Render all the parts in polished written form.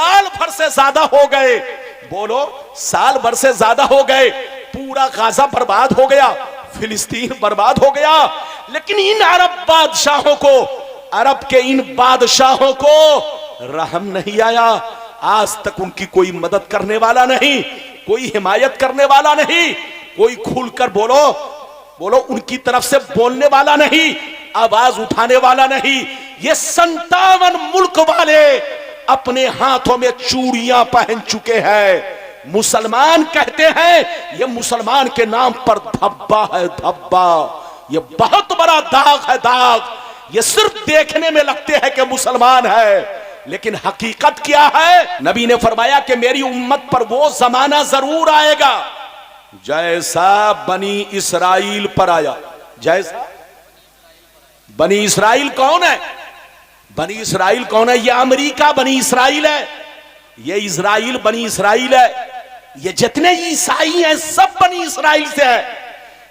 साल भर से ज्यादा हो गए, बोलो साल भर से ज्यादा हो गए, पूरा गाजा बर्बाद हो गया, फिलिस्तीन बर्बाद हो गया, लेकिन इन अरब बादशाहों को, अरब के इन बादशाहों को रहम नहीं आया। आज तक उनकी कोई मदद करने वाला नहीं, कोई हिमायत करने वाला नहीं, कोई खुलकर बोलो बोलो उनकी तरफ से बोलने वाला नहीं, आवाज उठाने वाला नहीं। ये 57 मुल्क वाले अपने हाथों में चूड़ियां पहन चुके हैं। मुसलमान कहते हैं ये मुसलमान के नाम पर धब्बा है, धब्बा। ये बहुत बड़ा दाग है, दाग। ये सिर्फ देखने में लगते हैं कि मुसलमान है, लेकिन हकीकत क्या है? नबी ने फरमाया कि मेरी उम्मत पर वो जमाना जरूर आएगा जैसा बनी इसराइल पर आया। जैसा बनी इसराइल कौन है? बनी इसराइल कौन है? ये अमेरिका बनी इसराइल है, ये इजराइल बनी इसराइल है, ये जितने ईसाई हैं सब बनी इसराइल से है,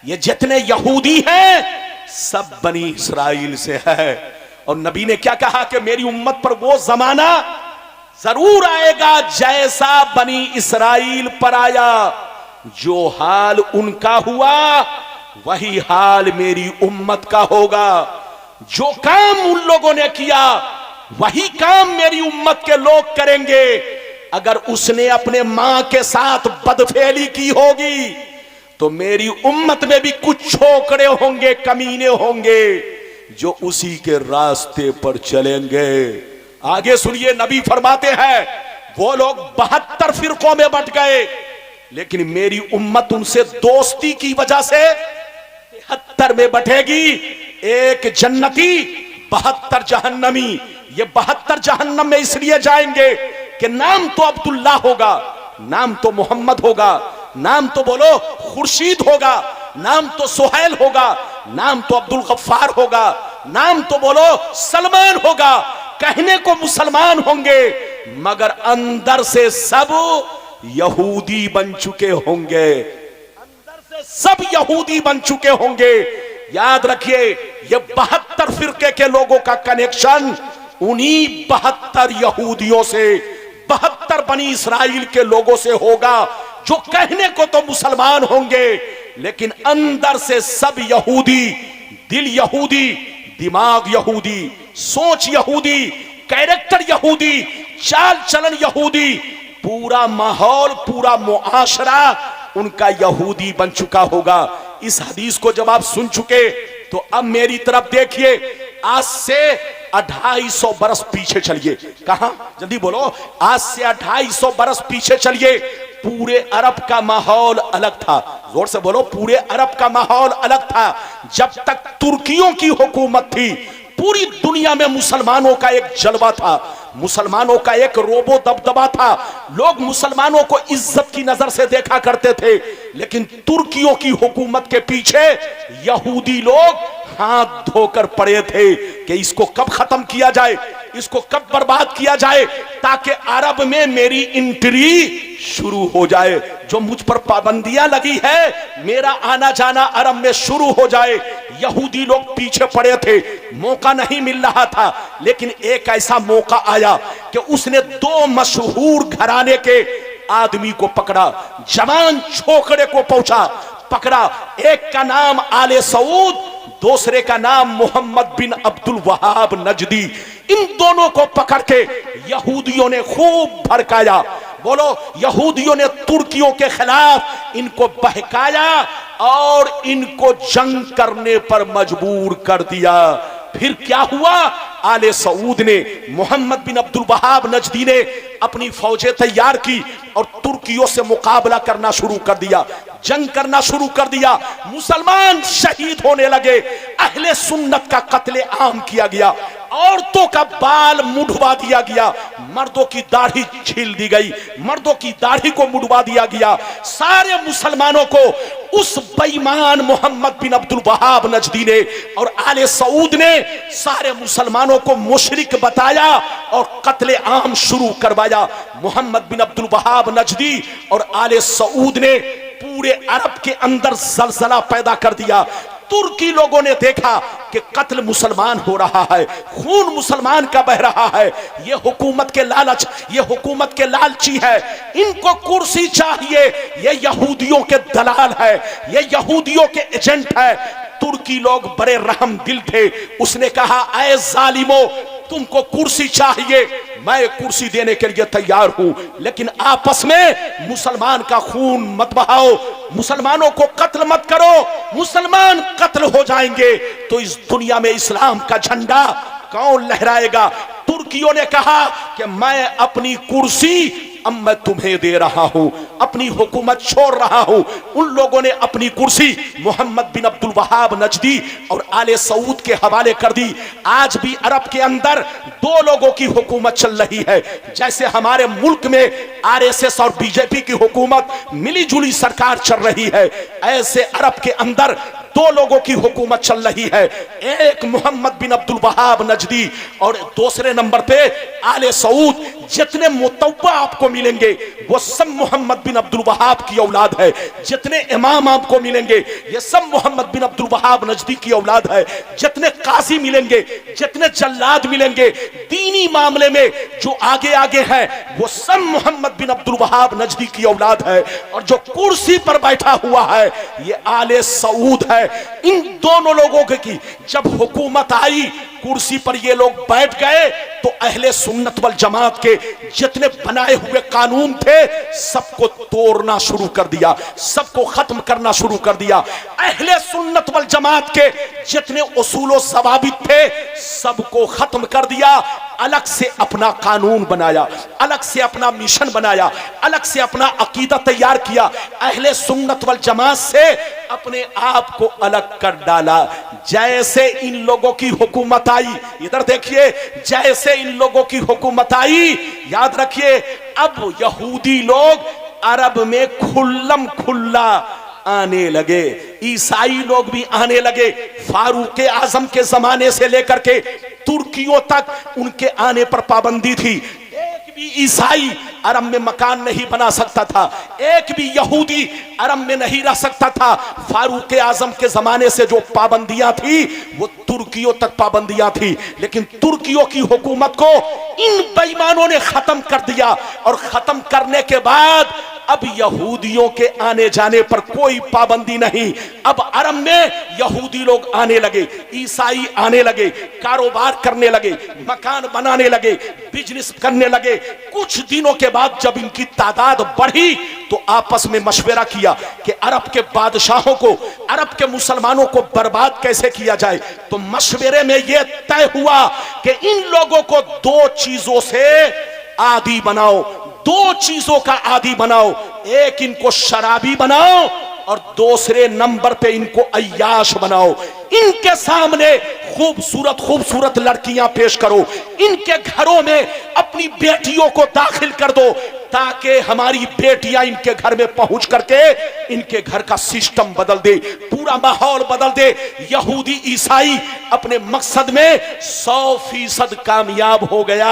ये जितने यहूदी हैं सब बनी इसराइल से है। और नबी ने क्या कहा कि मेरी उम्मत पर वो जमाना जरूर आएगा जैसा बनी इसराइल पर आया। जो हाल उनका हुआ वही हाल मेरी उम्मत का होगा। जो काम उन लोगों ने किया वही काम मेरी उम्मत के लोग करेंगे। अगर उसने अपने मां के साथ बदफेली की होगी तो मेरी उम्मत में भी कुछ छोकरे होंगे, कमीने होंगे जो उसी के रास्ते पर चलेंगे। आगे सुनिए, नबी फरमाते हैं वो लोग 72 फिरकों में बंट गए, लेकिन मेरी उम्मत उनसे दोस्ती की वजह से 73 में बटेगी। एक जन्नती 72 जहन्नमी। ये 72 जहन्नम में इसलिए जाएंगे कि नाम तो अब्दुल्ला होगा, नाम तो मोहम्मद होगा, नाम तो बोलो खुर्शीद होगा, नाम तो सुहैल होगा, नाम तो अब्दुल गफ्फार होगा, नाम तो बोलो सलमान होगा। कहने को मुसलमान होंगे मगर अंदर से सब यहूदी बन चुके होंगे, अंदर से सब यहूदी बन चुके होंगे। याद रखिए, ये 72 फिरके के लोगों का कनेक्शन उन्हीं 72 यहूदियों से, 72 बनी इसराइल के लोगों से होगा, जो कहने को तो मुसलमान होंगे लेकिन अंदर से सब यहूदी। दिल यहूदी, दिमाग यहूदी, सोच यहूदी, कैरेक्टर यहूदी, चाल चलन यहूदी, पूरा माहौल, पूरा मुआशरा उनका यहूदी बन चुका होगा। इस हदीस को जब आप सुन चुके तो अब मेरी तरफ देखिए। आज से 250 बरस पीछे चलिए। कहां? जल्दी बोलो। आज से 250 बरस पीछे चलिए। पूरे अरब का माहौल अलग था। जोर से बोलो, पूरे अरब का माहौल अलग था। जब तक तुर्कियों की हुकूमत थी पूरी दुनिया में मुसलमानों का एक जलवा था, मुसलमानों का एक रोबो दबदबा था। लोग मुसलमानों को इज्जत की नजर से देखा करते थे, लेकिन तुर्कियों की हुकूमत के पीछे यहूदी लोग हाथ धोकर पड़े थे कि इसको कब खत्म किया जाए, इसको कब बर्बाद किया जाए, ताकि अरब में मेरी एंट्री शुरू हो जाए। जो मुझ पर पाबंदियां लगी है, मेरा आना जाना अरब में शुरू हो जाए। यहूदी लोग पीछे पड़े थे, मौका नहीं मिल रहा था, लेकिन एक ऐसा मौका आया कि उसने 2 मशहूर घराने के आदमी को पकड़ा, जवान छोकरे को पकड़ा। एक का नाम आले सऊद, दूसरे का नाम मोहम्मद बिन अब्दुल वहाब नजदी। इन दोनों को पकड़ के यहूदियों ने खूब भड़काया। बोलो, यहूदियों ने तुर्कियों के खिलाफ इनको बहकाया और इनको जंग करने पर मजबूर कर दिया। फिर क्या हुआ? आले सऊद ने, मोहम्मद बिन अब्दुल वहाब नजदी ने अपनी फौजें तैयार की और तुर्कियों से मुकाबला करना शुरू कर दिया, जंग करना शुरू कर दिया। मुसलमान शहीद होने लगे, अहले सुन्नत का कत्ले आम किया गया, औरतों का बाल मुड़वा दिया गया, मर्दों की दाढ़ी छील दी गई, मर्दों की दाढ़ी को मुड़वा दिया गया। सारे मुसलमानों को उस बेईमान मोहम्मद बिन अब्दुल वहाब नजदी ने और आले सऊद ने सारे मुसलमानों को मुशरिक बताया और कत्ले आम शुरू करवाया। मोहम्मद बिन अब्दुल वहाब नजदी और आले सऊद ने पूरे अरब के अंदर जलजला पैदा कर दिया। तुर्की लोगों ने देखा कि कत्ल मुसलमान हो रहा है, खून मुसलमान का बह रहा है, ये हुकूमत के लालच, ये हुकूमत के लालची है, इनको कुर्सी चाहिए, ये यहूदियों के दलाल है, ये यहूदियों के एजेंट है। तुर्की लोग बड़े रहम दिल थे, उसने कहा ऐ जालिमो, तुमको कुर्सी चाहिए, मैं कुर्सी देने के लिए तैयार हूं, लेकिन आपस में मुसलमान का खून मत बहाओ, मुसलमानों को कत्ल मत करो, मुसलमान कत्ल हो जाएंगे तो इस दुनिया में इस्लाम का झंडा कौन लहराएगा। तुर्कियों ने कहा कि मैं अपनी कुर्सी अब मैं तुम्हें दे रहा हूं, अपनी हुकूमत छोड़ रहा हूं। उन लोगों ने अपनी कुर्सी मोहम्मद बिन अब्दुल वहाब नजदी और आले सऊद के हवाले कर दी। आज भी अरब के अंदर दो लोगों की हुकूमत चल रही है, जैसे हमारे मुल्क में आरएसएस और बीजेपी की हुकूमत मिली जुली सरकार चल रही है, ऐसे अरब के अंदर दो लोगों की हुकूमत चल रही है, एक मोहम्मद बिन अब्दुल वहाब नजदी और दूसरे नंबर पे आले सऊद। जितने मुतव्वा आपको मिलेंगे वो सब मोहम्मद बिन अब्दुल वहाब की औलाद है, जितने इमाम आपको मिलेंगे ये सब मोहम्मद बिन अब्दुल वहाब नजदी की औलाद है, जितने काजी मिलेंगे, जितने जल्लाद मिलेंगे दीनी मामले में जो आगे आगे हैं वो सब मोहम्मद बिन अब्दुल वहाब नजदी की औलाद है। और जो कुर्सी पर बैठा हुआ है ये आले सऊद है। इन दोनों लोगों की जब हुकूमत आई, कुर्सी पर ये लोग बैठ गए तो अहले सुन्नत वल जमात के जितने बनाए हुए कानून थे सबको तोड़ना शुरू कर दिया, सबको खत्म करना शुरू कर दिया। अहले सुन्नत वल जमात के जितने उसूलो ज़वाबित थे सबको खत्म कर दिया, अलग से अपना कानून बनाया, अलग से अपना मिशन बनाया, अलग से अपना अकीदा तैयार किया, अहले सुन्नत वल जमात से अपने आप को अलग कर डाला। जैसे इन लोगों की हुकूमत आई, इधर देखिए, जैसे इन लोगों की हुकूमत आई, याद रखिए अब यहूदी लोग अरब में खुल्लम खुल्ला आने लगे, ईसाई लोग भी आने लगे। फारूक आजम के जमाने से लेकर के तुर्कियों तक उनके आने पर पाबंदी थी। एक भी ईसाई अरब में मकान नहीं बना सकता था, एक भी यहूदी अरब में नहीं रह सकता था। फारूक आजम के जमाने से जो पाबंदियां थी वो तुर्कियों तक पाबंदियां थी, लेकिन तुर्कियों की हुकूमत को इन बेईमानों ने खत्म कर दिया। और खत्म करने के बाद अब यहूदियों के आने जाने पर कोई पाबंदी नहीं। अब अरब में यहूदी लोग आने लगे, ईसाई आने लगे, कारोबार करने लगे, मकान बनाने लगे, बिजनेस करने लगे। कुछ दिनों के बाद जब इनकी तादाद बढ़ी तो आपस में मशवरा किया कि अरब के बादशाहों को, अरब के मुसलमानों को बर्बाद कैसे किया जाए। तो मशवरे में यह तय हुआ कि इन लोगों को दो चीजों से आदी बनाओ, दो चीजों का आदी बनाओ, एक इनको शराबी बनाओ और दूसरे नंबर पे इनको अय्याश बनाओ। इनके सामने खूबसूरत खूबसूरत लड़कियां पेश करो, इनके घरों में अपनी बेटियों को दाखिल कर दो ताकि हमारी बेटियां इनके घर में पहुंच करके इनके घर का सिस्टम बदल दे, पूरा माहौल बदल दे। यहूदी ईसाई अपने मकसद में 100% कामयाब हो गया।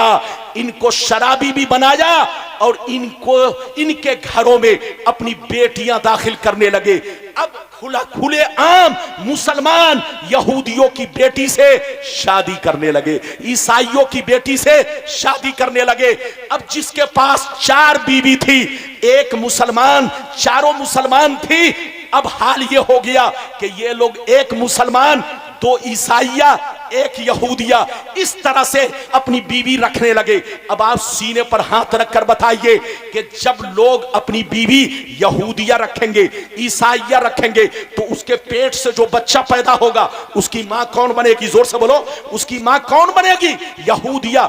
इनको शराबी भी बनाया और इनको इनके घरों में अपनी बेटियां दाखिल करने लगे। अब खुले आम मुसलमान यहूदियों की बेटी से शादी करने लगे, ईसाइयों की बेटी से शादी करने लगे। अब जिसके पास 4 बीवी थी, एक मुसलमान, चारों मुसलमान थी, अब हाल ये हो गया कि ये लोग एक मुसलमान, 2 ईसाइया, 1 यहूदिया, इस तरह से अपनी बीवी रखने लगे। अब आप सीने पर हाथ रखकर बताइए कि जब लोग अपनी बीवी यहूदिया रखेंगे, ईसाइया रखेंगे, तो उसके पेट से जो बच्चा पैदा होगा उसकी मां कौन बनेगी? जोर से बोलो, उसकी मां कौन बनेगी? यहूदिया।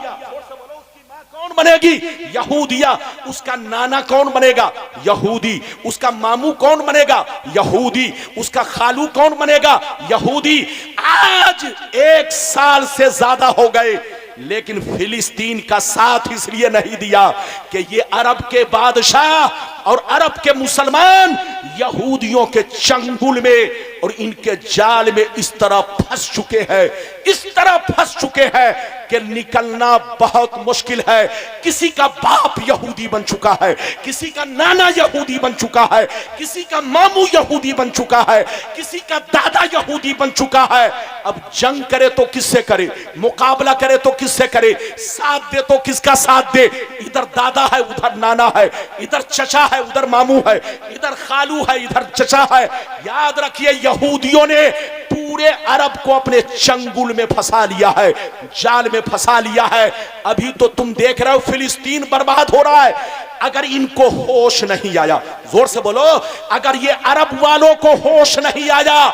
कौन बनेगी? यहूदिया। उसका नाना कौन बनेगा? यहूदी। उसका मामू कौन बनेगा? यहूदी। उसका खालू कौन बनेगा? यहूदी। आज 1 साल से ज्यादा हो गए, लेकिन फिलिस्तीन का साथ इसलिए नहीं दिया कि ये अरब के बादशाह और अरब के मुसलमान यहूदियों के चंगुल में और इनके जाल में इस तरह फंस चुके हैं, इस तरह फंस चुके हैं कि निकलना बहुत मुश्किल है। किसी का बाप यहूदी बन चुका है, किसी का नाना यहूदी बन चुका है, किसी का मामू यहूदी बन चुका है, किसी का दादा यहूदी बन चुका है। अब जंग करे तो किससे करे, मुकाबला करे तो किससे करे, साथ दे तो किसका साथ दे। इधर दादा है, उधर नाना है, इधर चचा है, उधर मामू है, इधर खालू है, इधर चचा है। याद रखिए, यहूदियों ने पूरे अरब को अपने चंगुल में फंसा लिया है, जाल में फंसा लिया है। अभी तो तुम देख रहे हो फिलिस्तीन बर्बाद हो रहा है। अगर इनको होश नहीं आया, जोर से बोलो, अगर ये अरब वालों को होश नहीं आया,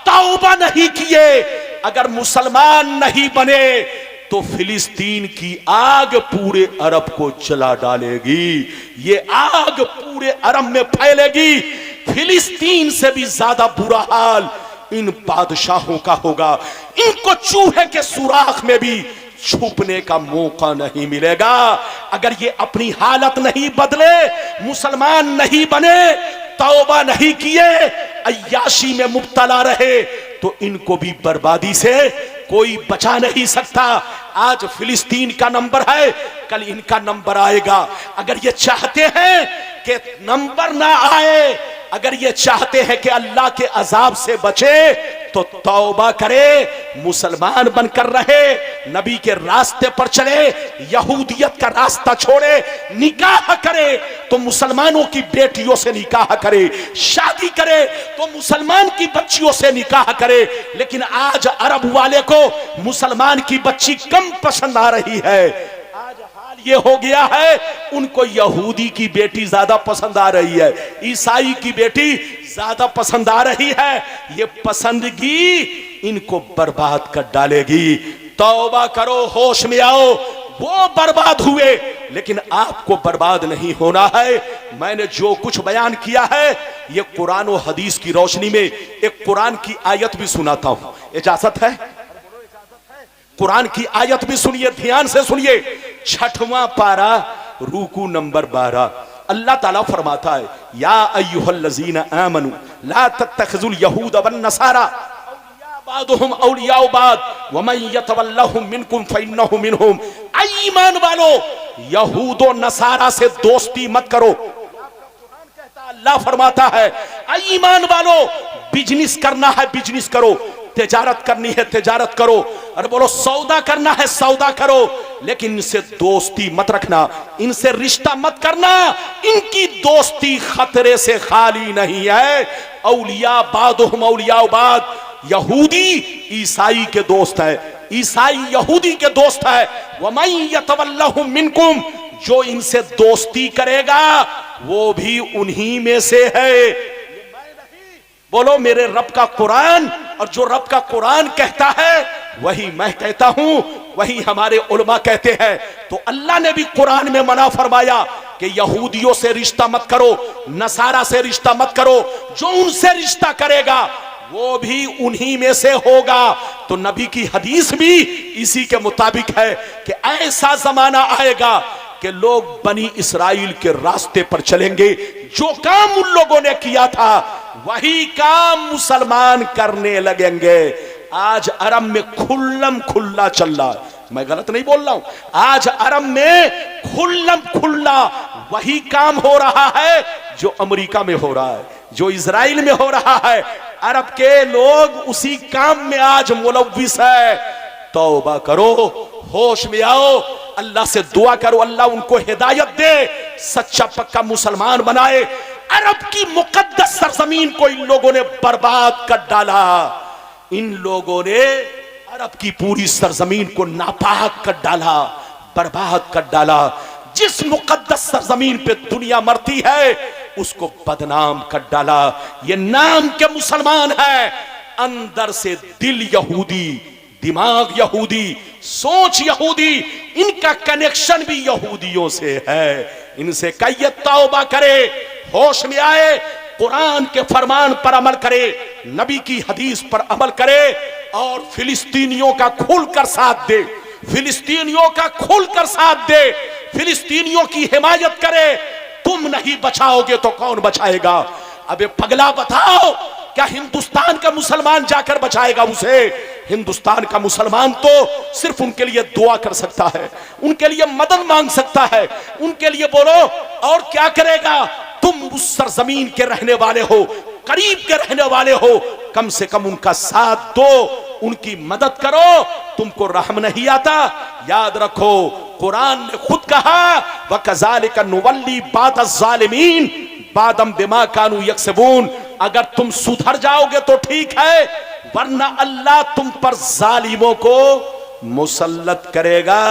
तौबा नहीं किए, अगर मुसलमान नहीं बने, तो फिलिस्तीन की आग पूरे अरब को जला डालेगी। ये आग पूरे अरब में फैलेगी। फिलिस्तीन से भी ज्यादा बुरा हाल इन बादशाहों का होगा। इनको चूहे के सुराख में भी छुपने का मौका नहीं मिलेगा। अगर ये अपनी हालत नहीं बदले, मुसलमान नहीं बने, तौबा नहीं किए, अय्याशी में मुब्तला रहे, तो इनको भी बर्बादी से कोई बचा नहीं सकता। आज फिलिस्तीन का नंबर है, कल इनका नंबर आएगा। अगर ये चाहते हैं कि नंबर ना आए, अगर ये चाहते हैं कि अल्लाह के अजाब से बचे, तो तौबा करे, मुसलमान बनकर रहे, नबी के रास्ते पर चले, यहूदियत का रास्ता छोड़े, निकाह करे तो मुसलमानों की बेटियों से निकाह करे, शादी करे तो मुसलमान की बच्चियों से निकाह करे। लेकिन आज अरब वाले को मुसलमान की बच्ची कम पसंद आ रही है। आज हाल ये हो गया है, उनको यहूदी की बेटी ज्यादा पसंद आ रही है, ईसाई की बेटी ज्यादा पसंद आ रही है। ये पसंदगी इनको बर्बाद कर डालेगी। तौबा करो, होश में आओ। वो बर्बाद हुए, लेकिन आपको बर्बाद नहीं होना है। मैंने जो कुछ बयान किया है, ये कुरान और हदीस की रोशनी में एक कुरान की आयत भी सुनाता हूं। इजाजत है? कुरान की आयत भी सुनिए, ध्यान से सुनिए। 6वां पारा, रूकू नंबर 12। अल्लाह ताला फरमाता है, या अय्युहल्लज़ीना आमनू ला तत्तखिज़ुल यहूद वन नसारा बादुहुम औलियाउ बाद वमन यतवल्लहुम मिनकुम फइन्नहु मिनहुम। ईमान वालो, यहूद और नसारा से दोस्ती मत करो। अल्लाह फरमाता है, ईमान वालो, बिजनेस करना है बिजनेस करो, तिजारत करनी है तिजारत करो, अरे बोलो सौदा करना है सौदा करो, लेकिन इनसे दोस्ती मत रखना, इनसे रिश्ता मत करना। इनकी दोस्ती खतरे से खाली नहीं है। औलिया बादुहुम औलिया बाद, यहूदी ईसाई के दोस्त है, ईसाई यहूदी के दोस्त है। वमन यतवल्लहुम मिनकुम, जो इनसे दोस्ती करेगा वो भी उन्हीं में से है। बोलो मेरे रब का कुरान, और जो रब का कुरान कहता है वही मैं कहता हूं, वही हमारे उलमा कहते हैं। तो अल्लाह ने भी कुरान में मना फरमाया कि यहूदियों से रिश्ता मत करो, नसारा से रिश्ता मत करो, जो उनसे रिश्ता करेगा वो भी उन्हीं में से होगा। तो नबी की हदीस भी इसी के मुताबिक है कि ऐसा जमाना आएगा कि लोग बनी इस्राइल के रास्ते पर चलेंगे। जो काम उन लोगों ने किया था वही काम मुसलमान करने लगेंगे। आज अरब में खुल्लम खुल्ला चल रहा है, मैं गलत नहीं बोल रहा हूं। आज अरब में खुल्लम खुल्ला वही काम हो रहा है जो अमेरिका में हो रहा है, जो इजराइल में हो रहा है। अरब के लोग उसी काम में आज मुलव्विस है। तौबा करो, होश में आओ, अल्लाह से दुआ करो, अल्लाह उनको हिदायत दे, सच्चा पक्का मुसलमान बनाए। अरब की मुकद्दस सरजमीन को इन लोगों ने बर्बाद कर डाला। इन लोगों ने अरब की पूरी सरजमीन को नापाक कर डाला, बर्बाद कर डाला। जिस मुकद्दस सरजमीन पे दुनिया मरती है उसको बदनाम कर डाला। ये नाम के मुसलमान है, अंदर से दिल यहूदी, दिमाग यहूदी, सोच यहूदी, इनका कनेक्शन भी यहूदियों से है। इनसे कहिए तौबा करे, होश में आए, कुरान के फरमान पर अमल करे, नबी की हदीस पर अमल करे, और फिलिस्तीनियों का खुलकर साथ दे, फिलिस्तीनियों का खुलकर साथ दे, फिलिस्तीनियों की हिमायत करे। तुम नहीं बचाओगे तो कौन बचाएगा? अबे पगला बताओ, क्या हिंदुस्तान का मुसलमान जाकर बचाएगा उसे? हिंदुस्तान का मुसलमान तो सिर्फ उनके लिए दुआ कर सकता है, उनके लिए मदद मांग सकता है, उनके लिए बोलो। और क्या करेगा? तुम उस सरजमीन के रहने वाले हो, करीब के रहने वाले हो, कम से कम उनका साथ दो, उनकी मदद करो। तुमको रहम नहीं आता? याद रखो, कुरान ने खुद कहा वकज़ालिका नुवल्ली बाज़-ज़ालिमीन बादम बिमा कानू यक्सबून। अगर तुम सुधर जाओगे तो ठीक है, वरना अल्लाह तुम पर जालिमों को मुसल्लत करेगा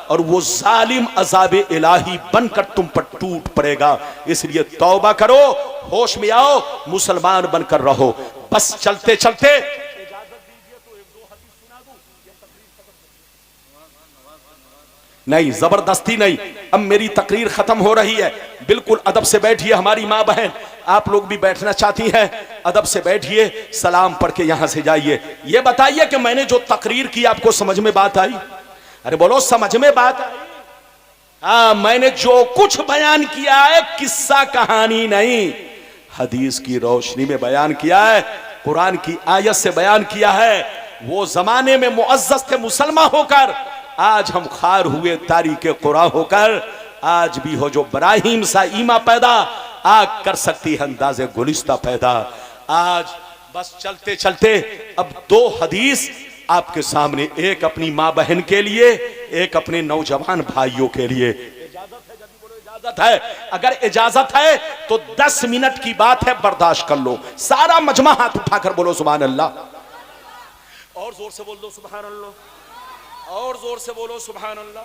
और वो जालिम अज़ाब इलाही बनकर तुम पर टूट पड़ेगा। इसलिए तौबा करो, होश में आओ, मुसलमान बनकर रहो। बस चलते चलते नहीं, जबरदस्ती नहीं, अब मेरी तकरीर खत्म हो रही है। बिल्कुल अदब से बैठिए हमारी माँ बहन, आप लोग भी बैठना चाहती हैं, अदब से बैठिए, सलाम पढ़ के यहां से जाइए। ये बताइए कि मैंने जो तकरीर की आपको समझ में बात आई? अरे बोलो, समझ में बात आई? हाँ, मैंने जो कुछ बयान किया है किस्सा कहानी नहीं, हदीस की रोशनी में बयान किया है, कुरान की आयत से बयान किया है। वो जमाने में मुअज्जज थे मुसलमान होकर, आज हम खार हुए तारीके कुरान होकर। आज भी हो जो इब्राहिम सा ईमा पैदा, आग कर सकती है अंदाजे गुलिस्ता पैदा। आज बस चलते चलते अब दो हदीस आपके सामने, एक अपनी माँ बहन के लिए, एक अपने नौजवान भाइयों के लिए। इजाजत है? जल्दी बोलो, इजाजत है? अगर इजाजत है तो 10 मिनट की बात है, बर्दाश्त कर लो। सारा मजमा हाथ उठाकर बोलो सुभान अल्लाह। और जोर से बोल दो सुभान अल्लाह, और जोर से बोलो सुभान अल्लाह।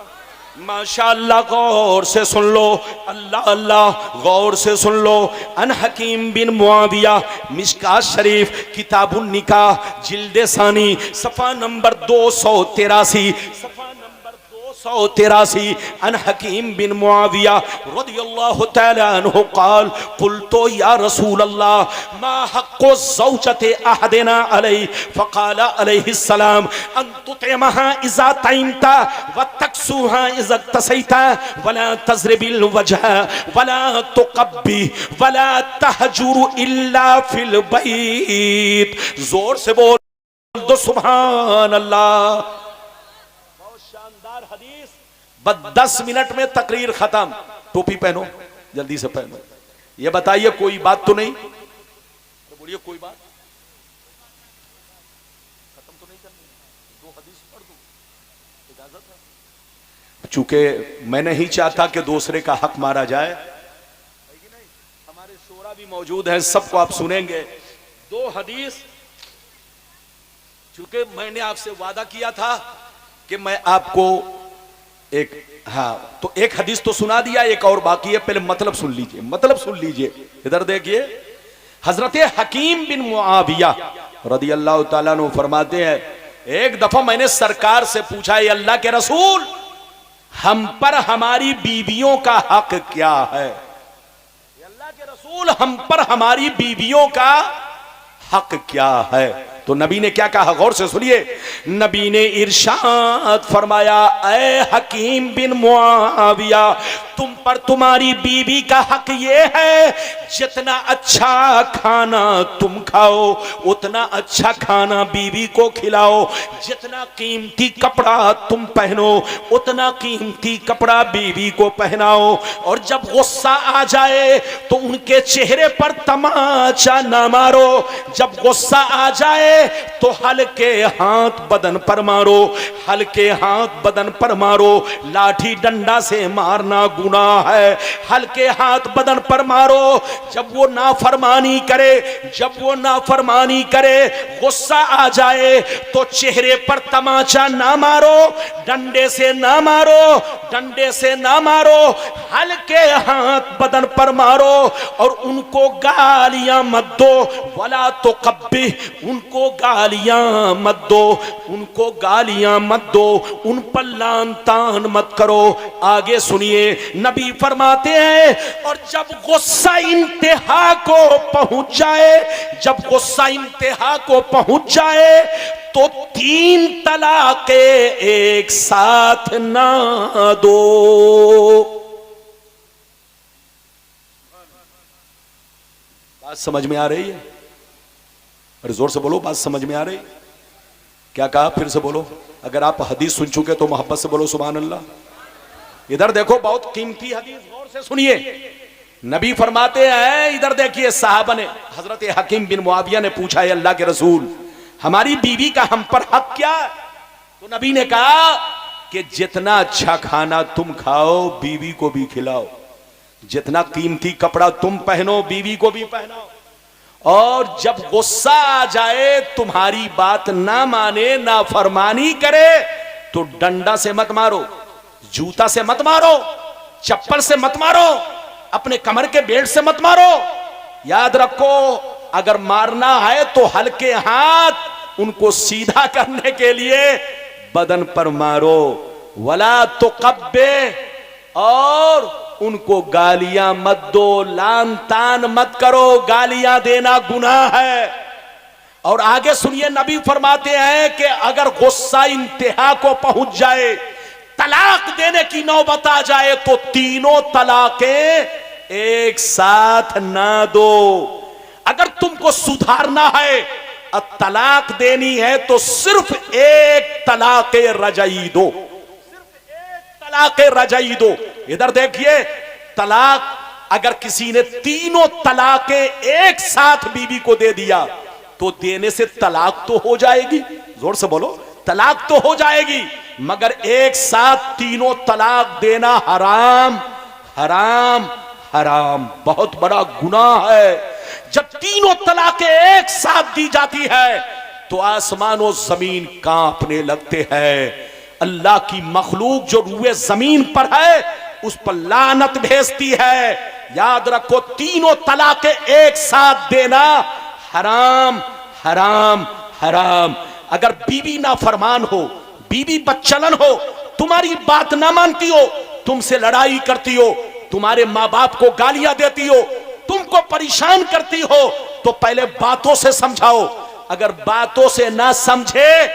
माशाअल्लाह, गौर से सुन लो, अल्लाह अल्लाह, गौर से सुन लो। अन हकीम बिन मुआविया, मिशकात शरीफ, किताबुन निकाह, जिल्दे सानी, सफा नंबर 283, सफा नंबर 283। अन हकीम बिन मुआविया रदियल्लाहु तआला अन्हु क़ाल क़ुल्तु या रसूल अल्लाह मा हक़्क़ु ज़ौजति अहदिना अलैहि फ़क़ाल अलैहिस्सलाम अन तुतिमहा इज़ा तइमता व तक्सुहा इज़ा तसैता वला तज़रिबिल वजह वला तुक़ब्बी वला तहजुरु इल्ला फिल बैत। जोर से बोल दो सुभान अल्लाह। बहुत शानदार हदीस, बस 10 मिनट में तकरीर खत्म। टोपी पहनो, जल्दी से पहनो। ये बताइए कोई बात तो नहीं? तो बोलिए कोई बात खत्म तो नहीं करनी? 2 हदीस पढ़ दूं, इजाजत है? चूंकि मैं नहीं चाहता कि दूसरे का हक मारा जाए, हमारे शोरा भी मौजूद हैं, सबको आप सुनेंगे। 2 हदीस, चूंकि मैंने आपसे वादा किया था कि मैं आपको एक, हाँ तो एक हदीस तो सुना दिया, एक और बाकी है। पहले मतलब सुन लीजिए, मतलब सुन लीजिए। इधर देखिए, हजरत हकीम बिन मुआविया रदियल्लाहु ताला अन्हु फरमाते हैं, एक दफा मैंने सरकार से पूछा, ये अल्लाह के रसूल, हम पर हमारी बीवियों का हक क्या है? अल्लाह के रसूल, हम पर हमारी बीवियों का हक क्या है? तो नबी ने क्या कहा? गौर से सुनिए। नबी ने इरशाद फरमाया, ऐ हकीम बिन मुआविया, तुम पर तुम्हारी बीवी का हक ये है, जितना अच्छा खाना तुम खाओ उतना अच्छा खाना बीवी को खिलाओ, जितना कीमती कपड़ा तुम पहनो उतना कीमती कपड़ा बीवी को पहनाओ, और जब गुस्सा आ जाए तो उनके चेहरे पर तमाचा ना मारो, जब गुस्सा आ जाए तो हल्के हाथ बदन पर मारो, हल्के हाथ बदन पर मारो। लाठी डंडा से मारना गुनाह है, हल्के हाथ बदन पर मारो। जब वो नाफरमानी करे, जब वो नाफरमानी करे, गुस्सा आ जाए तो चेहरे पर तमाचा ना मारो, डंडे से ना मारो, डंडे से ना मारो, हल्के हाथ बदन पर मारो, और उनको गालियां मत दो, वला तो कब्बी, उनको गालियां मत दो, उनको गालियां मत दो, उन पर लान तान मत करो। आगे सुनिए, नबी फरमाते हैं, और जब गुस्सा इंतहा को पहुंच जाए, जब गुस्सा इंतहा को पहुंच जाए तो 3 तलाके एक साथ ना दो। बात समझ में आ रही है? अरे जोर से बोलो, बात समझ में आ रही? क्या कहा? फिर से बोलो। अगर आप हदीस सुन चुके तो मोहब्बत से बोलो सुभान अल्लाह। इधर देखो, बहुत कीमती हदीस, गौर से सुनिए। नबी फरमाते हैं, इधर देखिए, साहबा ने, हजरत हकीम बिन मुआविया ने पूछा, है अल्लाह के रसूल, हमारी बीवी का हम पर हक क्या? तो नबी ने कहा कि जितना अच्छा खाना तुम खाओ बीवी को भी खिलाओ, जितना कीमती कपड़ा तुम पहनो बीवी को भी पहनाओ, और जब गुस्सा आ जाए, तुम्हारी बात ना माने, ना फरमानी करे, तो डंडा से मत मारो, जूता से मत मारो, चप्पल से मत मारो, अपने कमर के बेल्ट से मत मारो। याद रखो, अगर मारना है तो हल्के हाथ उनको सीधा करने के लिए बदन पर मारो, वला तो कब्बे, और उनको गालियां मत दो, लान तान मत करो, गालियां देना गुनाह है। और आगे सुनिए, नबी फरमाते हैं कि अगर गुस्सा इंतहा को पहुंच जाए, तलाक देने की नौबत आ जाए, तो तीनों तलाकें एक साथ ना दो। अगर तुमको सुधारना है, तलाक देनी है, तो सिर्फ एक तलाक रजई दो, सिर्फ एक तलाक रजई दो। इधर देखिए, तलाक अगर किसी ने तीनों तलाकें एक साथ बीवी को दे दिया, तो देने से तलाक तो हो जाएगी, जोर से बोलो, तलाक तो हो जाएगी, मगर एक साथ तीनों तलाक देना हराम, हराम, हराम, बहुत बड़ा गुनाह है। जब तीनों तलाकें एक साथ दी जाती है, तो आसमान और जमीन कांपने लगते हैं। अल्लाह की मखलूक जो रूए जमीन पर है, उस पर लानत भेजती है। याद रखो, तीनों तलाकें एक साथ देना हराम, हराम, हराम। अगर बीवी नाफरमान हो, बीवी बदचलन हो, तुम्हारी बात ना मानती हो, तुमसे लड़ाई करती हो, तुम्हारे माँ बाप को गालियां देती हो, तुमको परेशान करती हो, तो पहले बातों से समझाओ। अगर बातों से ना समझे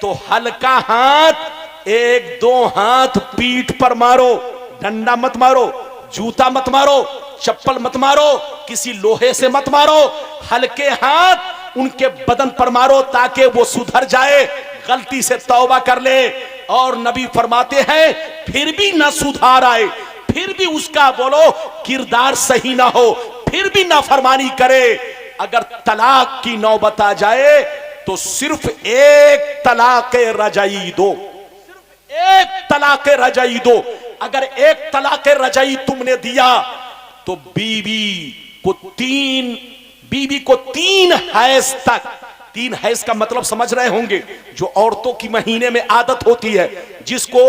तो हल्का हाथ, एक दो हाथ पीठ पर मारो, डंडा मत मारो, जूता मत मारो, चप्पल मत मारो, किसी लोहे से मत मारो, हल्के हाथ उनके बदन पर मारो, ताकि वो सुधर जाए, गलती से तौबा कर ले। और नबी फरमाते हैं, फिर भी ना सुधार आए, फिर भी उसका बोलो किरदार सही ना हो, फिर भी नाफरमानी करे, अगर तलाक की नौबत आ जाए, तो सिर्फ एक तलाक रजाई दो, सिर्फ एक तलाक रजाई दो। अगर एक तलाक रजाई तुमने दिया, तो बीवी को तीन हैज तक, तीन हैज का मतलब समझ रहे होंगे, जो औरतों की महीने में आदत होती है, जिसको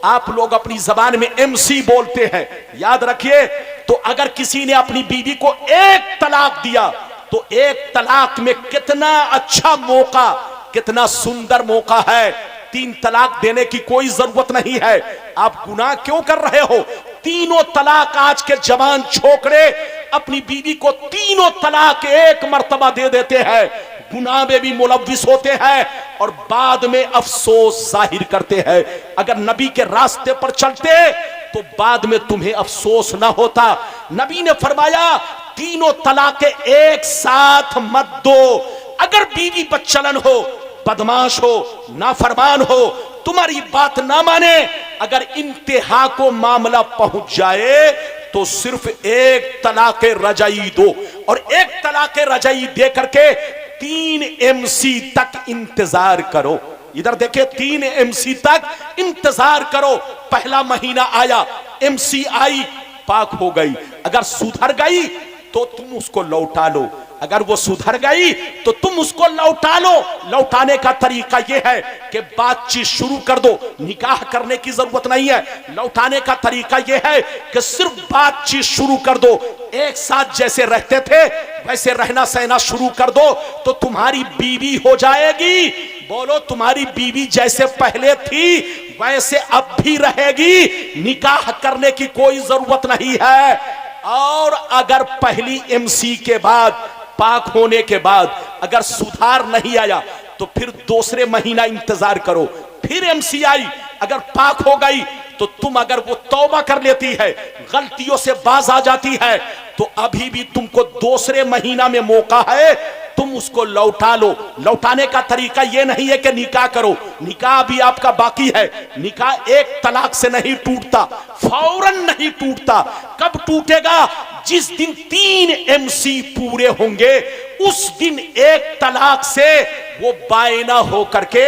आप लोग अपनी जबान में MC बोलते हैं, याद रखिए। तो अगर किसी ने अपनी बीवी को एक तलाक दिया, तो एक तलाक में कितना अच्छा मौका, कितना सुंदर मौका है। तीन तलाक देने की कोई जरूरत नहीं है। आप गुनाह क्यों कर रहे हो? तीनों तलाक आज के जवान छोकरे अपनी बीवी को तीनों तलाक एक मर्तबा दे देते हैं, गुनाह में भी मुलव्विस होते हैं, और बाद में अफसोस जाहिर करते हैं। अगर नबी के रास्ते पर चलते तो बाद में तुम्हें अफसोस ना होता। नबी ने फरमाया, तीनों तलाक एक साथ मत दो। अगर बीवी बदचलन हो, बदमाश हो, नाफरमान हो, तुम्हारी बात ना माने, अगर इंतहा को मामला पहुंच जाए, तो सिर्फ एक तलाक रजाई दो, और एक तलाक रजाई दे करके 3 MC तक इंतजार करो। इधर देखिए, 3 MC तक इंतजार करो। पहला महीना आया, MC आई, पाक हो गई, अगर सुधर गई तो तुम उसको लौटा लो, अगर वो सुधर गई तो तुम उसको लौटा लो। लौटाने का तरीका यह है कि बातचीत शुरू कर दो, निकाह करने की जरूरत नहीं है। लौटाने का तरीका यह है कि सिर्फ बातचीत शुरू कर दो, एक साथ जैसे रहते थे वैसे रहना सहना शुरू कर दो, तो तुम्हारी बीवी हो जाएगी। बोलो, तुम्हारी बीवी जैसे पहले थी वैसे अब भी रहेगी, निकाह करने की कोई जरूरत नहीं है। और अगर पहली MC के बाद, पाक होने के बाद अगर सुधार नहीं आया, तो फिर दूसरे महीना इंतजार करो, फिर MC आई, अगर पाक हो गई तो तुम, अगर वो तौबा कर लेती है, गलतियों से बाज आ जाती है, तो अभी भी तुमको दूसरे महीना में मौका है, तुम उसको लौटा लो। लौटाने का तरीका यह नहीं है कि निकाह करो, निकाह भी आपका बाकी है। निकाह एक तलाक से नहीं टूटता, फौरन नहीं टूटता। कब टूटेगा? जिस दिन 3 MC पूरे होंगे, उस दिन एक तलाक से वो बायना होकर के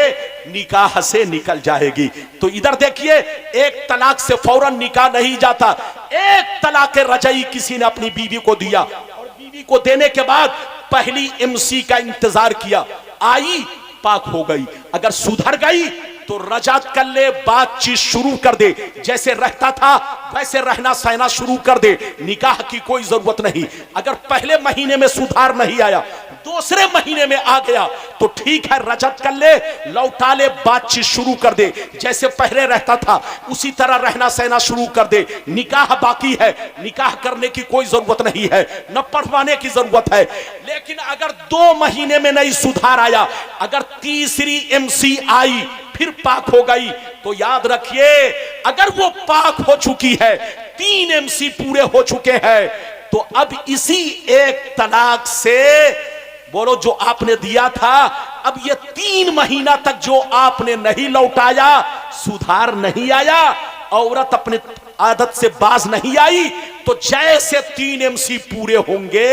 निकाह से निकल जाएगी। तो इधर देखिए, एक तलाक से फौरन निकाह नहीं जाता। एक तलाक रजाई किसी ने अपनी बीवी को दिया और बीवी को देने के बाद पहली MC का इंतजार किया, आई, पाक हो गई। अगर सुधर गई तो रजात कर ले, बातचीत शुरू कर दे, जैसे रहता था वैसे रहना सहना शुरू कर दे, निकाह की कोई जरूरत नहीं। अगर पहले महीने में सुधार नहीं आया, दूसरे महीने में आ गया तो ठीक है, रजत कर ले, लौटा ले, बातचीत शुरू कर दे, जैसे पहले रहता था उसी तरह रहना सहना शुरू कर दे। निकाह बाकी है, निकाह करने की कोई जरूरत नहीं है, न पढ़वाने की जरूरत है। लेकिन अगर 2 महीने में नहीं सुधार आया, अगर तीसरी MC आई फिर पाक हो गई, तो याद रखिए, अगर वो पाक हो चुकी है, 3 MC पूरे हो चुके हैं, तो अब इसी एक तलाक से बोलो जो आपने दिया था, अब ये 3 महीना तक जो आपने नहीं लौटाया, सुधार नहीं आया, औरत अपने आदत से बाज नहीं आई, तो जैसे 3 MC पूरे होंगे,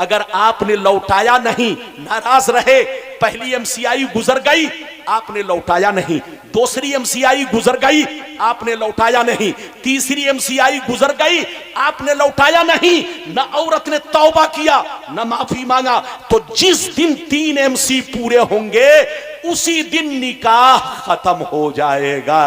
अगर आपने लौटाया नहीं, नाराज रहे, पहली MC आई गुजर गई, आपने लौटाया नहीं, दूसरी MC आई गुजर गई, आपने लौटाया नहीं, तीसरी MC आई गुजर गई, आपने लौटाया नहीं, न औरत ने तौबा किया न माफी मांगा, तो जिस दिन 3 MC पूरे होंगे उसी दिन निकाह खत्म हो जाएगा।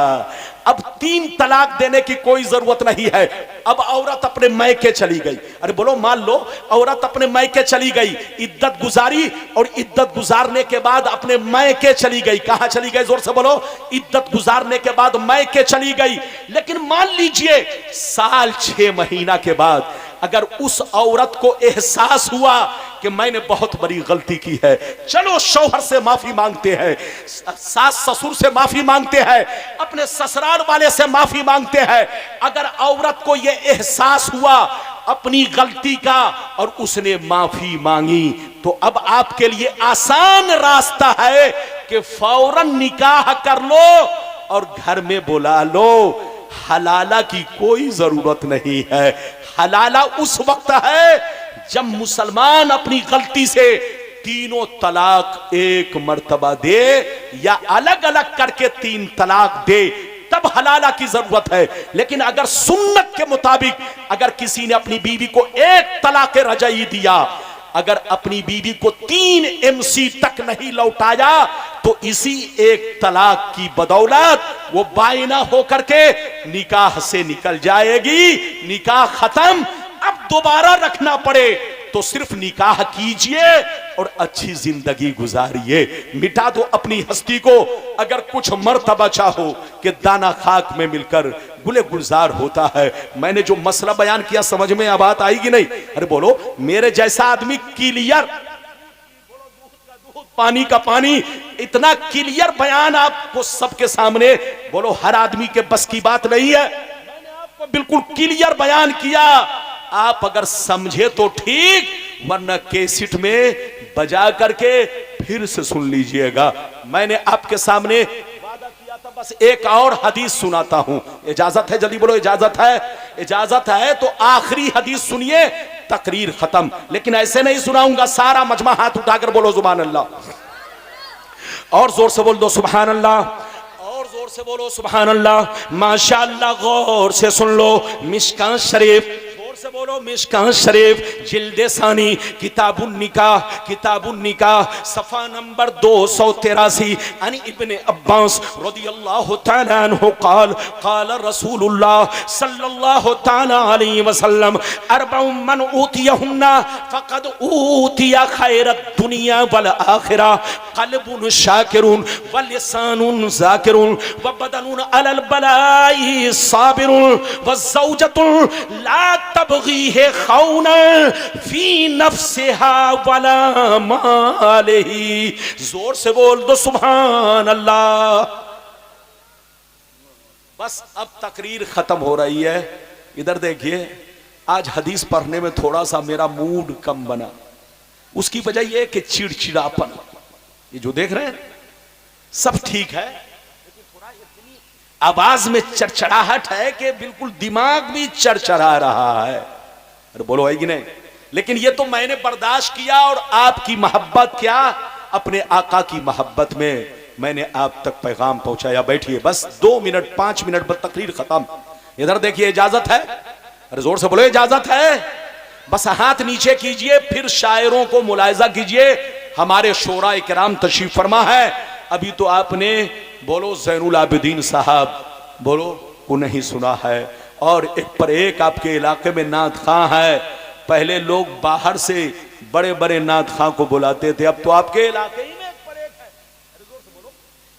अब 3 तलाक देने की कोई जरूरत नहीं है। अब औरत अपने मैके चली गई, अरे बोलो मान लो औरत अपने मैके चली गई, इद्दत गुजारी और इद्दत गुजारने के बाद अपने मैके चली गई। कहां चली गई? जोर से बोलो। इद्दत गुजारने के बाद मैके चली गई। लेकिन मान लीजिए साल 6 महीना के बाद अगर उस औरत को एहसास हुआ कि मैंने बहुत बड़ी गलती की है, चलो शौहर से माफी मांगते हैं, सास ससुर से माफी मांगते हैं, अपने ससुराल वाले से माफी मांगते हैं। अगर औरत को यह एहसास हुआ अपनी गलती का और उसने माफी मांगी, तो अब आपके लिए आसान रास्ता है कि फौरन निकाह कर लो और घर में बुला लो। हलाला की कोई जरूरत नहीं है। हलाला उस वक्त है जब मुसलमान अपनी गलती से तीनों तलाक एक मर्तबा दे या अलग अलग करके 3 तलाक दे, तब हलाला की जरूरत है। लेकिन अगर सुन्नत के मुताबिक अगर किसी ने अपनी बीवी को 1 तलाक रजाई दिया, अगर अपनी बीवी को 3 MC तक नहीं लौटाया, तो इसी 1 तलाक की बदौलत वो बायना होकर के निकाह से निकल जाएगी। निकाह खत्म। अब दोबारा रखना पड़े तो सिर्फ निकाह कीजिए और अच्छी जिंदगी गुजारिए। मिटा दो अपनी हस्ती को। अगर कुछ मर्तबा चाहो कि दाना खाक में मिलकर गुले गुलजार होता है। मैंने जो मसला बयान किया समझ में आ बात आएगी नहीं? अरे बोलो, मेरे जैसा आदमी क्लियर, पानी का पानी, इतना क्लियर बयान आपको सबके सामने, बोलो हर आदमी के बस की बात नहीं है। मैंने आपको बिल्कुल क्लियर बयान किया। आप अगर समझे तो ठीक, वरना कैसेट में बजा करके फिर से सुन लीजिएगा। मैंने आपके सामने वादा किया था, बस एक और हदीस सुनाता हूं। इजाजत है? जल्दी बोलो, इजाजत है? इजाजत है तो आखिरी हदीस सुनिए, तकरीर खत्म। लेकिन ऐसे नहीं सुनाऊंगा, सारा मजमा हाथ उठाकर बोलो सुभान अल्लाह। और जोर से बोल दो सुभान अल्लाह, और जोर से बोलो सुभान अल्लाह। माशाअल्लाह, गौर से सुन लो। मिशकात शरीफ, से बोलो मिशकात शरीफ, जिल्दे सानी, किताबुन निकाह, सफा नंबर 283। अनि इब्ने अब्बास रदियल्लाहु तआला अन्हु क़ाल रसूलुल्लाह सल्लल्लाहु तआला अलैहि वसल्लम अरबउ मन ऊतियहुन्ना फ़क़द ऊतिया खैरत दुनिया वल आखिरा, क़ल्बुन शाकिरुन व लिसानुन ज़ाकिरुन व बदनुन अलल बलाई साबिरुन व ज़ौजतुन ला तबगी है खौना फी नफ्सिहा वला मालिही। जोर से बोल दो सुभान अल्लाह। बस अब तकरीर खत्म हो रही है। इधर देखिए, आज हदीस पढ़ने में थोड़ा सा मेरा मूड कम बना। उसकी वजह यह कि चिड़चिड़ापन, ये जो देख रहे हैं सब ठीक है, लेकिन थोड़ा इतनी आवाज में चरचराहट है कि बिल्कुल दिमाग भी चरचरा रहा है। अरे बोलो है कि नहीं? लेकिन ये तो मैंने बर्दाश्त किया, और आपकी मोहब्बत, क्या अपने आका की मोहब्बत में मैंने आप तक पैगाम पहुंचाया। बैठिए, बस 2 मिनट 5 मिनट बस, तकरीर खत्म। इधर देखिए, इजाजत है? अरे जोर से बोलो, इजाजत है? बस हाथ नीचे कीजिए, फिर शायरों को मुलायजा कीजिए। हमारे शोरा इकराम तशरीफ फरमा है। अभी तो आपने बोलो ज़ैनुल आबिदीन साहब बोलो को नहीं सुना है, और एक पर एक आपके इलाके में नात खां है। पहले लोग बाहर से बड़े बड़े नात खां को बुलाते थे, अब तो आपके इलाके ही में एक पर एक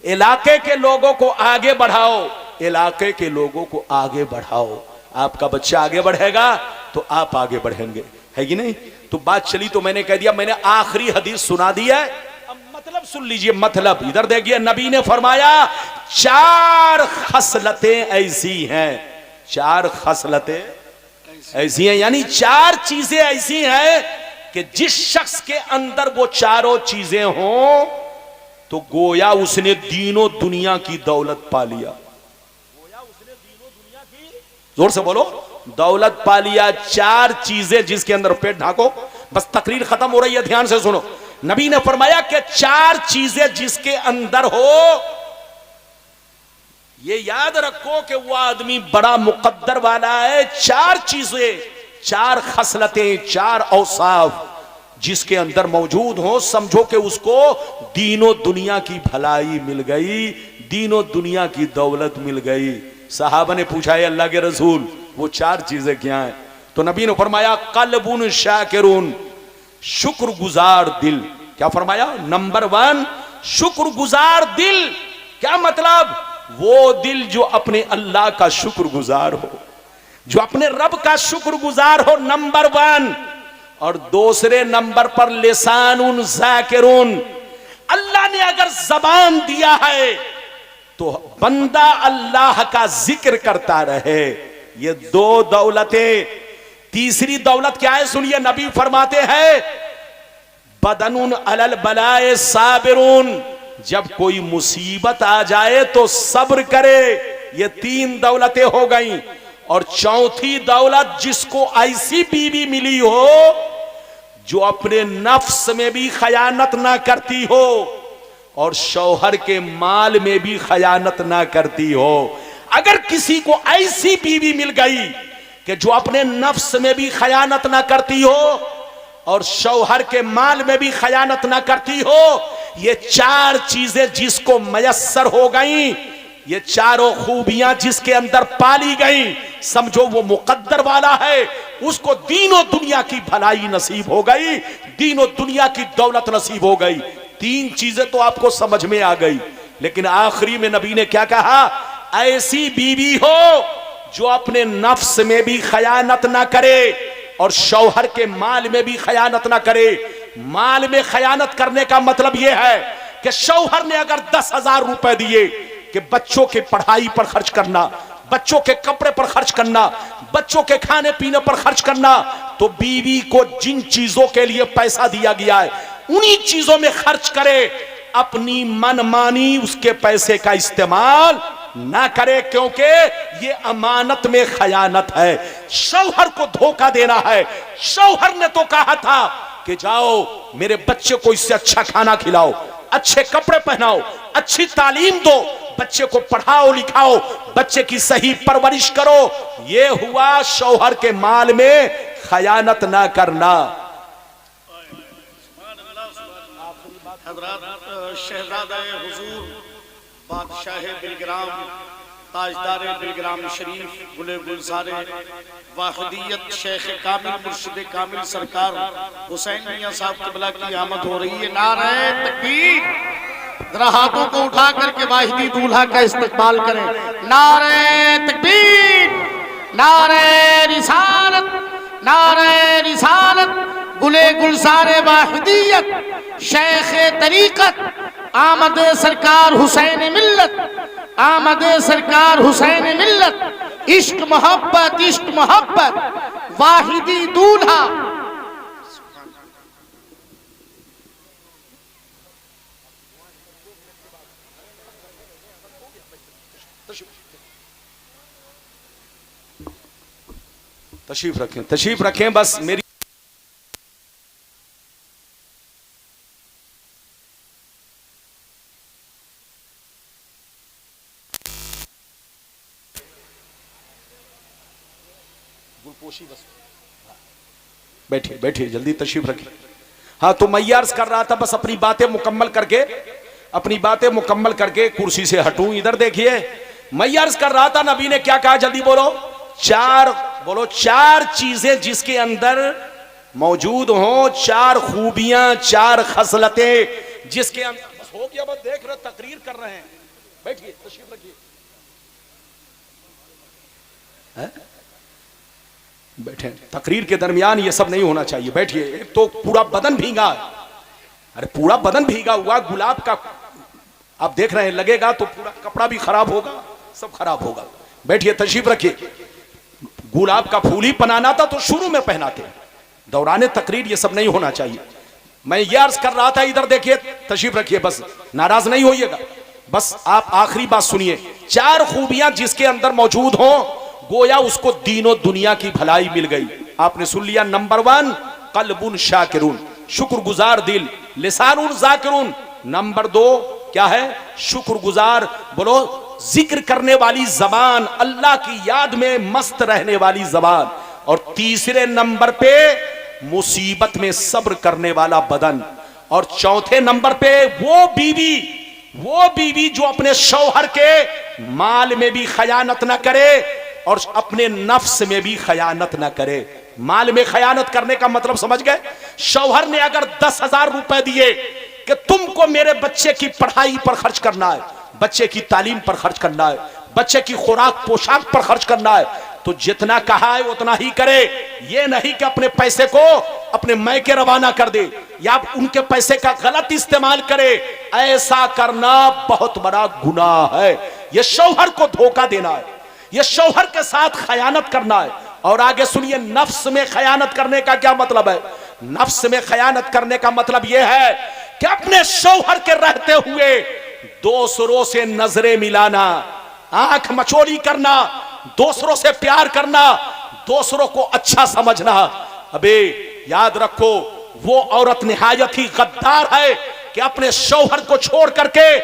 है। इलाके के लोगों को आगे बढ़ाओ, इलाके के लोगों को आगे बढ़ाओ। आपका बच्चा आगे बढ़ेगा तो आप आगे बढ़ेंगे, है कि नहीं? तो बात चली तो मैंने कह दिया, मैंने आखिरी हदीस सुना दी है। अब मतलब सुन लीजिए, मतलब इधर देखिए, नबी ने फरमाया 4 खसलतें ऐसी हैं, 4 खसलतें ऐसी हैं, यानी 4 चीजें ऐसी हैं कि जिस शख्स के अंदर वो चारों चीजें हों तो गोया उसने दीनों दुनिया की दौलत पा लिया। गोया उसने दीनों दुनिया की, जोर से बोलो, दौलत पा लिया। 4 चीजें जिसके अंदर, पेट ढाको, बस तकरीर खत्म हो रही है, ध्यान से सुनो। नबी ने फरमाया कि 4 चीजें जिसके अंदर हो, ये याद रखो कि वो आदमी बड़ा मुकद्दर वाला है। 4 चीजें, 4 खसलतें, 4 औसाफ जिसके अंदर मौजूद हो, समझो कि उसको दीनों दुनिया की भलाई मिल गई, दीनों दुनिया की दौलत मिल गई। सहाबा ने पूछा, है अल्लाह के रसूल, वो 4 चीजें क्या हैं? तो नबी ने फरमाया, कल्बुन शाकिरुन, शुक्रगुजार दिल। क्या फरमाया? नंबर 1 शुक्रगुजार दिल। क्या मतलब? वो दिल जो अपने अल्लाह का शुक्रगुजार हो, जो अपने रब का शुक्रगुजार हो, नंबर 1। और दूसरे नंबर पर लिसानुन ज़ाकिरुन, अल्लाह ने अगर जबान दिया है तो बंदा अल्लाह का जिक्र करता रहे। ये 2 दौलतें। तीसरी दौलत क्या है? सुनिए, नबी फरमाते हैं, बदनुन अलल बलाए साबिरुन, जब कोई मुसीबत आ जाए तो सब्र करे। ये 3 दौलतें हो गई। और चौथी दौलत, जिसको ऐसी बीवी मिली हो जो अपने नफ्स में भी खयानत ना करती हो और शौहर के माल में भी खयानत ना करती हो। अगर किसी को ऐसी बीवी मिल गई कि जो अपने नफ्स में भी खयानत ना करती हो और शौहर के माल में भी खयानत ना करती हो, ये 4 चीजें जिसको मयस्सर हो गई, ये चारों खूबियां जिसके अंदर पाली गई, समझो वो मुकद्दर वाला है। उसको दीनों दुनिया की भलाई नसीब हो गई, दीनों दुनिया की दौलत नसीब हो गई। 3 चीजें तो आपको समझ में आ गई। लेकिन आखिरी में नबी ने क्या कहा? ऐसी बीवी हो जो अपने नफ्स में भी खयानत ना करे और शौहर के माल में भी खयानत ना करे। माल में खयानत करने का मतलब यह है कि शौहर ने अगर 10,000 रुपए दिए कि बच्चों के पढ़ाई पर खर्च करना, बच्चों के कपड़े पर खर्च करना, बच्चों के खाने पीने पर खर्च करना, तो बीवी को जिन चीजों के लिए पैसा दिया गया है उन्हीं चीजों में खर्च करे। अपनी मनमानी उसके पैसे का इस्तेमाल ना करे, क्योंकि ये अमानत में खयानत है। शौहर को धोखा देना है। शौहर ने तो कहा था कि जाओ मेरे बच्चे को इससे अच्छा खाना खिलाओ, अच्छे कपड़े पहनाओ, अच्छी तालीम दो, बच्चे को पढ़ाओ लिखाओ, बच्चे की सही परवरिश करो। ये हुआ शौहर के माल में खयानत ना करना। शहजादे हुजूर बादशाह बिलग्राम ताजदार बिलग्राम शरीफ गुले गुलजारे वाहिदियत शेख कामिल मुर्शिद कामिल सरकार हुसैन मियां साहब क़िबला की आमद हो रही है। नारे तकबीर, जरा हाथों को उठा करके वाहिदी दूल्हा का इस्तकबाल करें। नारे तकबीर, नारे रिसालत, नारे रिसालत, गुले गुलजारे वाहिदियत शेख तरीकत आमद सरकार हुसैन मिल्लत, आमद सरकार हुसैन मिल्लत। इश्क मोहब्बत, इश्क मोहब्बत, वाहिदी दूल्हा। तशरीफ रखें बस मेरी बैठिए बैठिए जल्दी तशरीफ रखिए। हाँ तो मैं अर्ज कर रहा था बस अपनी बातें मुकम्मल करके कुर्सी से हटूं। इधर देखिए मैं अर्ज कर रहा था नबी ने क्या कहा, जल्दी बोलो चार चीजें जिसके अंदर मौजूद हो, चार खूबियां, चार खसलतें जिसके अंदर। बस हो गया, बस देख रहे तकरीर कर रहे हैं, बैठिए तशरीफ रखिए। बैठे, तकरीर के दरमियान ये सब नहीं होना चाहिए, बैठिए। एक तो पूरा बदन भीगा है, अरे पूरा बदन भीगा हुआ गुलाब का आप देख रहे हैं, लगेगा तो पूरा कपड़ा भी खराब होगा, सब खराब होगा। बैठिए तशरीफ रखिए। गुलाब का फूल ही पहनाना था तो शुरू में पहनाते, दौराने तकरीर ये सब नहीं होना चाहिए। मैं ये अर्ज कर रहा था, इधर देखिए तशरीफ रखिए, बस नाराज नहीं होइएगा, बस आप आखिरी बात सुनिए। चार खूबियां जिसके अंदर मौजूद हो, गोया उसको दीनों दुनिया की भलाई मिल गई। आपने सुन लिया, नंबर 1 कल्बुन शाकिरुन, शुक्रगुजार दिल, लिसानुन जाकिरुन। नंबर 2 क्या है, शुक्रगुजार, बोलो जिक्र करने वाली जबान, अल्लाह की याद में मस्त रहने वाली जबान। और तीसरे नंबर पे मुसीबत में सब्र करने वाला बदन। और चौथे नंबर पे वो बीवी जो अपने शौहर के माल में भी खयानत ना करे और अपने नफ्स में भी खयानत ना करे। माल में खयानत करने का मतलब समझ गए, शौहर ने अगर 10,000 रुपए दिए कि तुमको मेरे बच्चे की पढ़ाई पर खर्च करना है, बच्चे की तालीम पर खर्च करना है, बच्चे की खुराक पोशाक पर खर्च करना है, तो जितना कहा है उतना ही करे। ये नहीं कि अपने पैसे को अपने मैके रवाना कर दे या उनके पैसे का गलत इस्तेमाल करे। ऐसा करना बहुत बड़ा गुनाह है, यह शौहर को धोखा देना है, यह शौहर के साथ खयानत करना है। और आगे सुनिए, नफ्स में खयानत करने का क्या मतलब है। नफ्स में खयानत करने का मतलब यह है कि अपने शौहर के रहते हुए दूसरों से नजरें मिलाना, आंख मचोली करना, दूसरों से प्यार करना, दूसरों को अच्छा समझना। अबे याद रखो, वो औरत निहायत ही गद्दार है कि अपने शौहर को छोड़ करके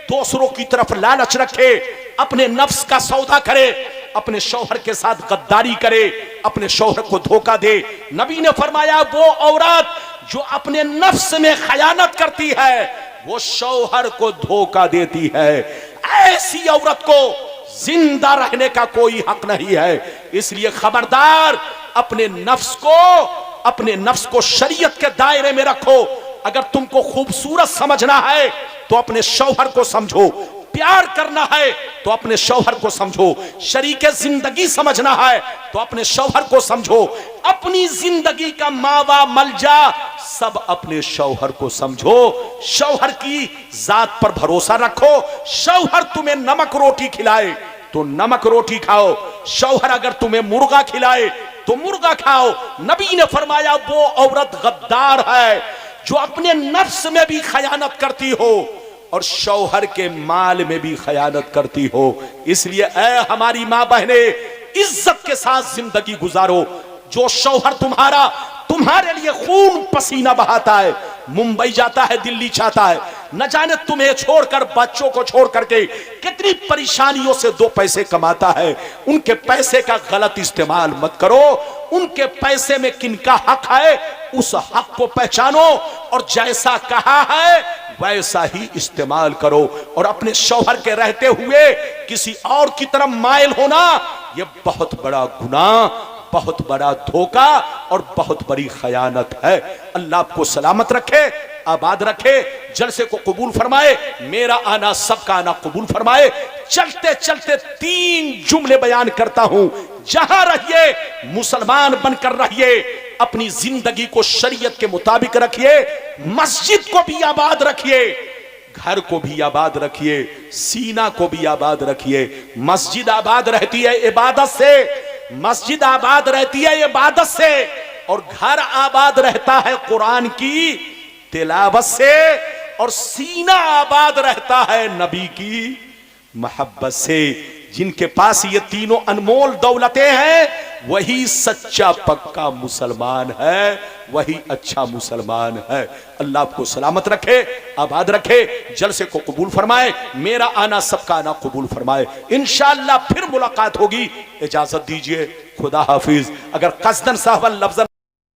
दूसरों की तरफ लालच रखे, अपने नफ्स का सौदा करे, अपने शौहर के साथ गद्दारी करे, अपने शौहर को धोखा दे। नबी ने फरमाया, वो औरत जो अपने नफ्स में खयानत करती है वो शौहर को धोखा देती है। ऐसी औरत को जिंदा रहने का कोई हक नहीं है। इसलिए खबरदार, अपने नफ्स को शरीयत के दायरे में रखो। अगर तुमको खूबसूरत समझना है तो अपने शौहर को समझो, प्यार करना है तो अपने शौहर को समझो, शरीके जिंदगी समझना है तो अपने शौहर को समझो, अपनी जिंदगी का मावा मलजा सब अपने शौहर को समझो। शौहर की जात पर भरोसा रखो। शौहर तुम्हें नमक रोटी खिलाए तो नमक रोटी खाओ, शौहर अगर तुम्हें मुर्गा खिलाए तो मुर्गा खाओ। नबी ने फरमाया, वो औरत गद्दार है जो अपने नफ्स में भी खयानत करती हो और शौहर के माल में भी खयानत करती हो। इसलिए ऐ हमारी मां बहने, इज्जत के साथ जिंदगी गुजारो। जो शौहर तुम्हारे लिए खून पसीना बहाता है, मुंबई जाता है, दिल्ली चाहता है, न जाने तुम्हें छोड़कर, बच्चों को छोड़ करके कितनी परेशानियों से 2 पैसे कमाता है, उनके पैसे का गलत इस्तेमाल मत करो। उनके पैसे में किनका हक है उस हक को पहचानो और जैसा कहा है वैसा ही इस्तेमाल करो। और अपने शौहर के रहते हुए किसी और की तरफ माइल होना यह बहुत बड़ा गुनाह, बहुत बड़ा धोखा और बहुत बड़ी खयानत है। अल्लाह आपको सलामत रखे, आबाद रखे, जलसे को कबूल फरमाए, मेरा आना सबका आना कबूल फरमाए। चलते चलते 3 जुमले बयान करता हूं। जहां रहिए मुसलमान बनकर रहिए, अपनी जिंदगी को शरीयत के मुताबिक रखिए, मस्जिद को भी आबाद रखिए, घर को भी आबाद रखिए, सीना को भी आबाद रखिए। मस्जिद आबाद रहती है इबादत से, मस्जिद आबाद रहती है इबादत से, और घर आबाद रहता है कुरान की तिलावत से, और सीना आबाद रहता है नबी की मोहब्बत से। जिनके पास ये तीनों अनमोल दौलतें हैं वही सच्चा पक्का मुसलमान है, वही अच्छा मुसलमान है। अल्लाह आपको सलामत रखे, आबाद रखे, जलसे को कबूल फरमाए, मेरा आना सबका आना कबूल फरमाए। इंशाअल्लाह फिर मुलाकात होगी, इजाजत दीजिए, खुदा हाफिज। अगर कसदन साहब लफ्ज़न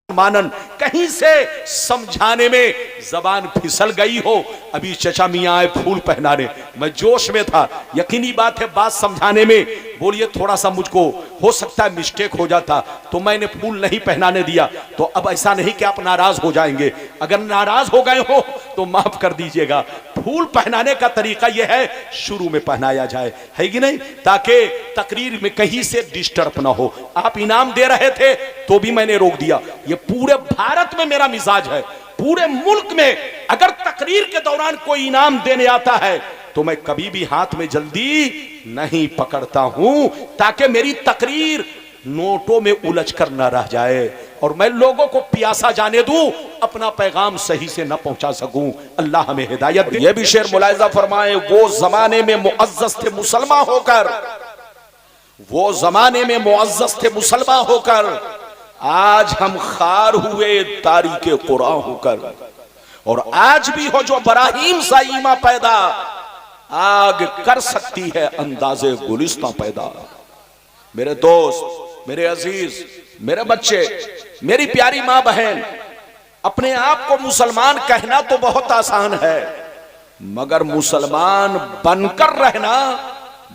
मानन कहीं से समझाने में जबान फिसल गई हो, अभी चचा मियां आए फूल पहनाने, मैं जोश में था, यकीनी बात है बात समझाने में बोलिए थोड़ा सा मुझको हो सकता है मिस्टेक हो जाता तो मैंने फूल नहीं पहनाने दिया। तो अब ऐसा नहीं कि आप नाराज हो जाएंगे, अगर नाराज हो गए हो तो माफ कर दीजिएगा। फूल पहनाने का तरीका यह है शुरू में पहनाया जाए, है कि नहीं, ताकि तकरीर में कहीं से डिस्टर्ब ना हो। आप इनाम दे रहे थे तो भी मैंने रोक दिया। ये पूरे भारत में मेरा मिजाज है, पूरे मुल्क में अगर तकरीर के दौरान कोई इनाम देने आता है तो मैं कभी भी हाथ में जल्दी नहीं पकड़ता हूं, ताकि मेरी तकरीर नोटों में उलझ कर न रह जाए और मैं लोगों को प्यासा जाने दूं, अपना पैगाम सही से न पहुंचा सकूं। अल्लाह हमें हिदायत दे। यह भी शेर मुलाहिजा फरमाए, वो जमाने में मुअज्जज थे मुसलमान होकर, वो जमाने में मुअज्जज थे मुसलमान होकर, आज हम खार हुए तारीके कुरान होकर। और आज भी हो जो बराहीम सा ईमा पैदा, आग कर सकती है अंदाजे गुलिस्तां पैदा। मेरे दोस्त, मेरे अजीज, मेरे बच्चे, मेरी प्यारी मां बहन, अपने आप को मुसलमान कहना तो बहुत आसान है, मगर मुसलमान बनकर रहना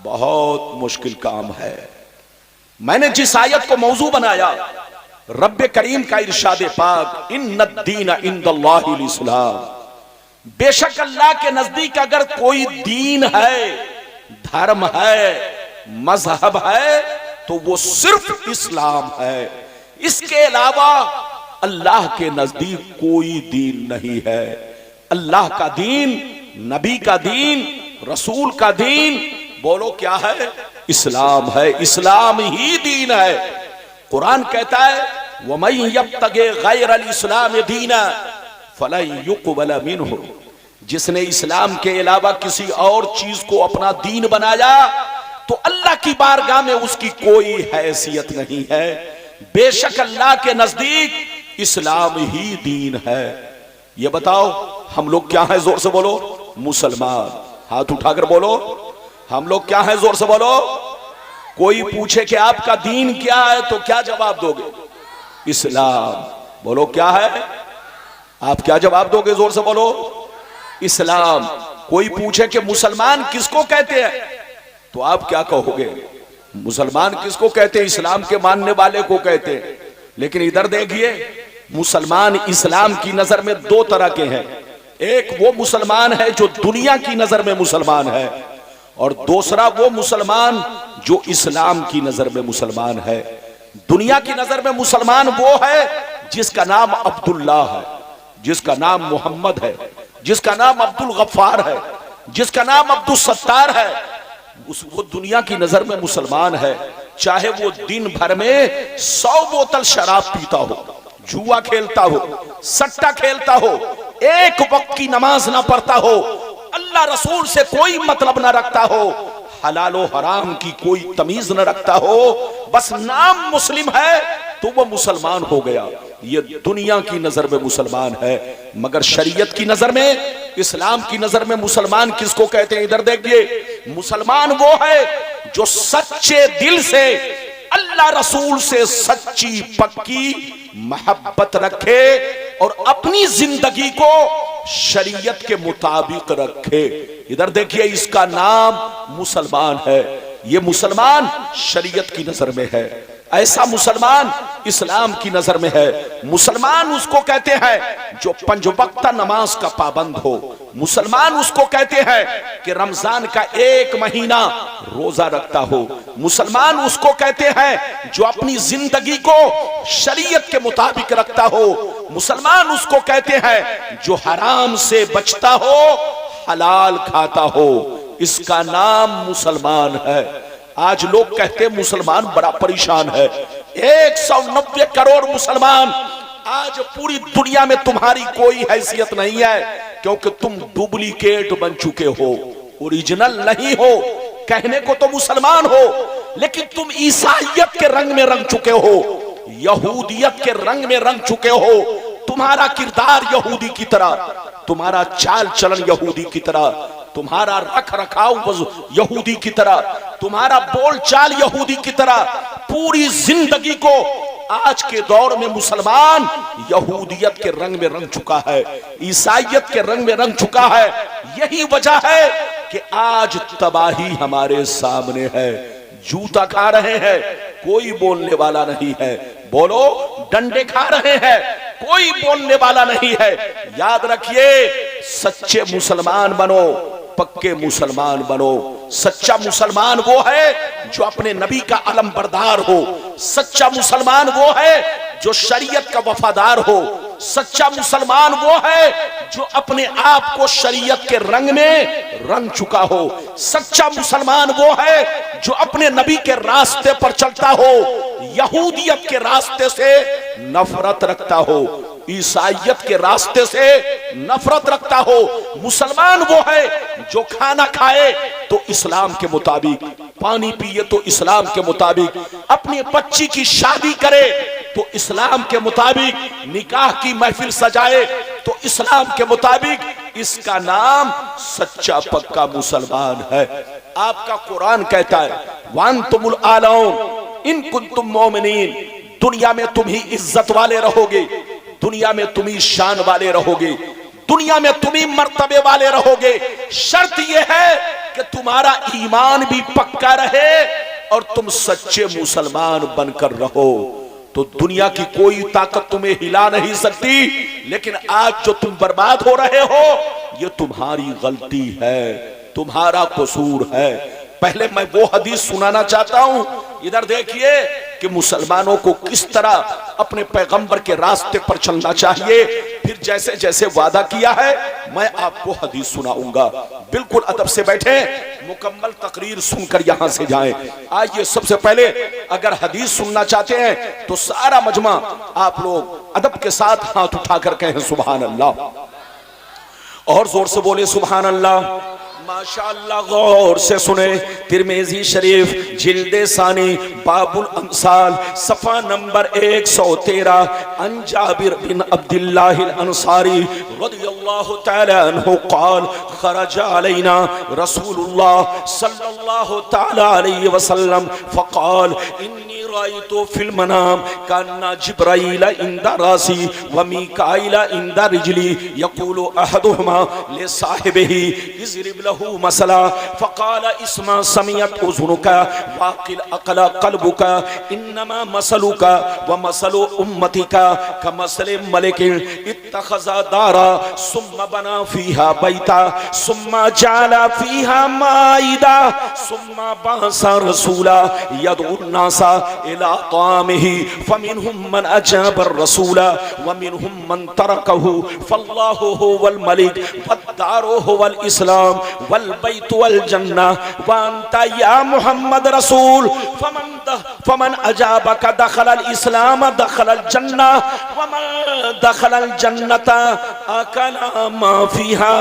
बहुत मुश्किल काम है। मैंने जिस आयत को मौजू बनाया, रब्बे करीम का इरशाद पाक, इन्नद्दीन इंदल्लाहिल इस्लाम, बेशक अल्लाह के नजदीक अगर कोई दीन है, धर्म है, मजहब है तो वो सिर्फ इस्लाम है। इसके अलावा अल्लाह के नजदीक कोई दीन नहीं है। अल्लाह का दीन, नबी का दीन, रसूल का दीन, बोलो क्या है? इस्लाम है। इस्लाम ही दीन है। कुरान कहता है, वमन यब्तगी गैरल इस्लाम दीना फलन युक़बल मिन्हु, जिसने इस्लाम के अलावा किसी और चीज को अपना दीन बनाया तो अल्लाह की बारगाह में उसकी कोई हैसियत नहीं है। बेशक अल्लाह के नजदीक इस्लाम ही दीन है। ये बताओ हम लोग क्या हैं? जोर से बोलो। मुसलमान। हाथ उठाकर बोलो, हम लोग क्या हैं? जोर से बोलो। कोई पूछे कि आपका दीन क्या है तो क्या जवाब दोगे? इस्लाम। बोलो क्या है? आप क्या जवाब दोगे? जोर से बोलो। इस्लाम। कोई पूछे कि मुसलमान किसको कहते हैं तो आप क्या कहोगे? मुसलमान किसको कहते हैं? इस्लाम के मानने वाले को कहते हैं। लेकिन इधर देखिए, मुसलमान इस्लाम की नजर में दो तरह के हैं। एक वो मुसलमान है जो दुनिया की नजर में मुसलमान है, और दूसरा वो मुसलमान जो इस्लाम की नजर में मुसलमान है। दुनिया की नजर में मुसलमान वो है जिसका नाम अब्दुल्लाह है, जिसका नाम मोहम्मद है, जिसका नाम अब्दुल गफ्फार है, जिसका नाम अब्दुल सत्तार है, वो दुनिया की नजर में मुसलमान है। चाहे वो दिन भर में 100 बोतल शराब पीता हो, जुआ खेलता हो, सट्टा खेलता हो, एक वक्त की नमाज ना पढ़ता हो, अल्लाह रसूल से कोई मतलब ना रखता हो, हलालो हराम की कोई तमीज न रखता हो, बस नाम मुस्लिम है तो वो मुसलमान हो गया। ये दुनिया की नजर में मुसलमान है, मगर शरीयत की नजर में, इस्लाम की नजर में मुसलमान किसको कहते हैं? इधर देखिए, मुसलमान वो है जो सच्चे दिल से अल्लाह रसूल से सच्ची पक्की मोहब्बत रखे और अपनी जिंदगी को शरीयत के मुताबिक रखे। इधर देखिए, इसका नाम मुसलमान है। ये मुसलमान शरीयत की नजर में है, ऐसा मुसलमान इस्लाम की नजर में है। मुसलमान उसको कहते हैं जो 5 वक्त नमाज का पाबंद हो। मुसलमान उसको कहते हैं कि रमजान का 1 महीना रोजा रखता हो। मुसलमान उसको कहते हैं जो अपनी जिंदगी को शरीयत के मुताबिक रखता हो। मुसलमान उसको कहते हैं जो हराम से बचता हो, हलाल खाता हो। इसका नाम मुसलमान है। आज लोग कहते हैं मुसलमान बड़ा परेशान है। 190 करोड़ मुसलमान, आज पूरी दुनिया में तुम्हारी कोई हैसियत नहीं है, क्योंकि तुम डुप्लीकेट बन चुके हो, ओरिजिनल नहीं हो। कहने को तो मुसलमान हो, लेकिन तुम ईसाइयत के रंग में रंग चुके हो, यहूदियत के रंग में रंग चुके हो। तुम्हारा किरदार यहूदी की तरह, तुम्हारा चाल चलन यहूदी की तरह, तुम्हारा रख रखाव यहूदी की तरह, तुम्हारा बोल चाल यहूदी की तरह। पूरी जिंदगी को आज के दौर में मुसलमान यहूदियत के रंग में रंग चुका है, ईसाइयत के रंग में रंग चुका है। यही वजह है कि आज तबाही हमारे सामने है। जूता खा रहे हैं, कोई बोलने वाला नहीं है। बोलो, डंडे खा रहे हैं, कोई बोलने वाला नहीं है। याद रखिए, सच्चे मुसलमान बनो, पक्के मुसलमान बनो। सच्चा मुसलमान वो है जो अपने नबी का अलमबरदार हो। सच्चा मुसलमान वो है जो शरीयत का वफादार हो। सच्चा मुसलमान वो है जो अपने आप को शरीयत के रंग में रंग चुका हो। सच्चा मुसलमान वो है जो अपने नबी के रास्ते पर चलता हो, यहूदियत के रास्ते से नफरत रखता हो, ईसाइयत के रास्ते से नफरत रखता हो। मुसलमान वो है जो खाना खाए तो इस्लाम के मुताबिक, पानी पिए तो इस्लाम के मुताबिक, अपनी बच्ची की शादी करे तो इस्लाम के मुताबिक, निकाह की महफिल सजाए तो इस्लाम के मुताबिक। इसका नाम सच्चा पक्का मुसलमान है। आपका कुरान कहता है, वांतुमुल आलौन इन कुंतुम मोमिनीन, दुनिया में तुम ही इज्जत वाले रहोगे, दुनिया में तुम ही शान वाले रहोगे, दुनिया में तुम ही मर्तबे वाले रहोगे। शर्त यह है कि तुम्हारा ईमान भी पक्का रहे और तुम सच्चे मुसलमान बनकर रहो। तो दुनिया की कोई ताकत तुम्हें हिला नहीं सकती। लेकिन आज जो तुम बर्बाद हो रहे हो, ये तुम्हारी गलती है, तुम्हारा कसूर है। पहले मैं वो हदीस सुनाना चाहता हूं, इधर देखिए कि मुसलमानों को किस तरह अपने पैगंबर के रास्ते पर चलना चाहिए। फिर जैसे जैसे वादा किया है मैं आपको हदीस सुनाऊंगा। बिल्कुल अदब से बैठे, मुकम्मल तकरीर सुनकर यहां से जाएं। आइए, सबसे पहले अगर हदीस सुनना चाहते हैं तो सारा मजमा आप लोग अदब के साथ हाथ उठाकर कहें सुभान अल्लाह, और जोर से बोले सुभान अल्लाह। माशाअल्लाह, गौर से सुने। तिरमिज़ी शरीफ जिल्दे सानी बाबुल अमसाल सफा नंबर 113, अन जाबिर बिन अब्दुल्लाह अल अंसारी रदियल्लाहु तआला अन्हु क़ाल खरज अलैना रसूलुल्लाह सल्लल्लाहु तआला अलैहि वसल्लम फ़क़ाल इन्नी रायतु फिल मनाम कान्ना जिब्राईल इंदा रासी व मीकाईल इंदा रिजली यक़ूलु अहदुहुमा ले साहिबिही इज़रिब लहू मसला फ़क़ाल इस्मा समियत उज़ुनुका वाक़िल अक़ला क़ल्बुका इन्नमा मसलुका व मसलु उम्मतिका कमसले मलिकिन इत्तख़ज़ा दारा सुम्मा बना फ़ीहा बैता सुम्मा जाला फ़ीहा माइदा सुम्मा बासा रसूला यदउन नासा इला तामिही फमिनहुम मन अजाब रसूला व मिनहुम मन तरकहु फल्लाहु हुवल मलिक वद्दारु हुवल इस्लाम वल बैतु वल जन्नह व अंता या मुहम्मद रसूल फमन अजाबका दखलल इस्लाम दखलल जन्नह व मन दखलल जन्नत अकला मा फीहा।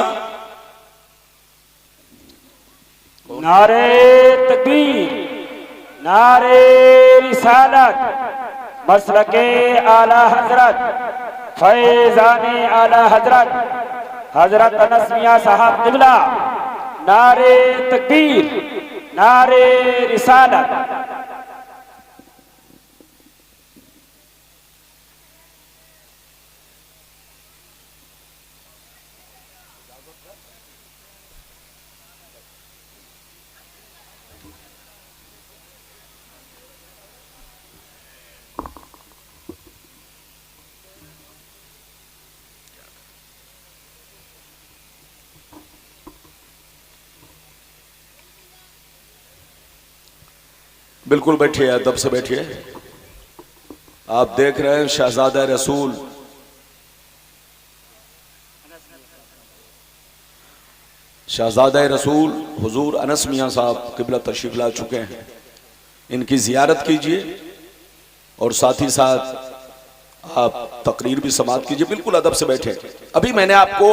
नारे तकबीर, नारे रिसालत, मसलके आला हजरत, फैज़ाने आला हजरत, हजरत अनस मियां साहब क़िबला। नारे तकबीर, नारे रिसालत। बिल्कुल बैठिए, अदब से बैठिए। आप देख रहे हैं शहजादा रसूल शहजादा रसूल हुजूर अनस मियां साहब क़िबला तशरीफ ला चुके हैं। इनकी जियारत कीजिए और साथ ही साथ आप तकरीर भी समाप्त कीजिए। बिल्कुल अदब से बैठे। अभी मैंने आपको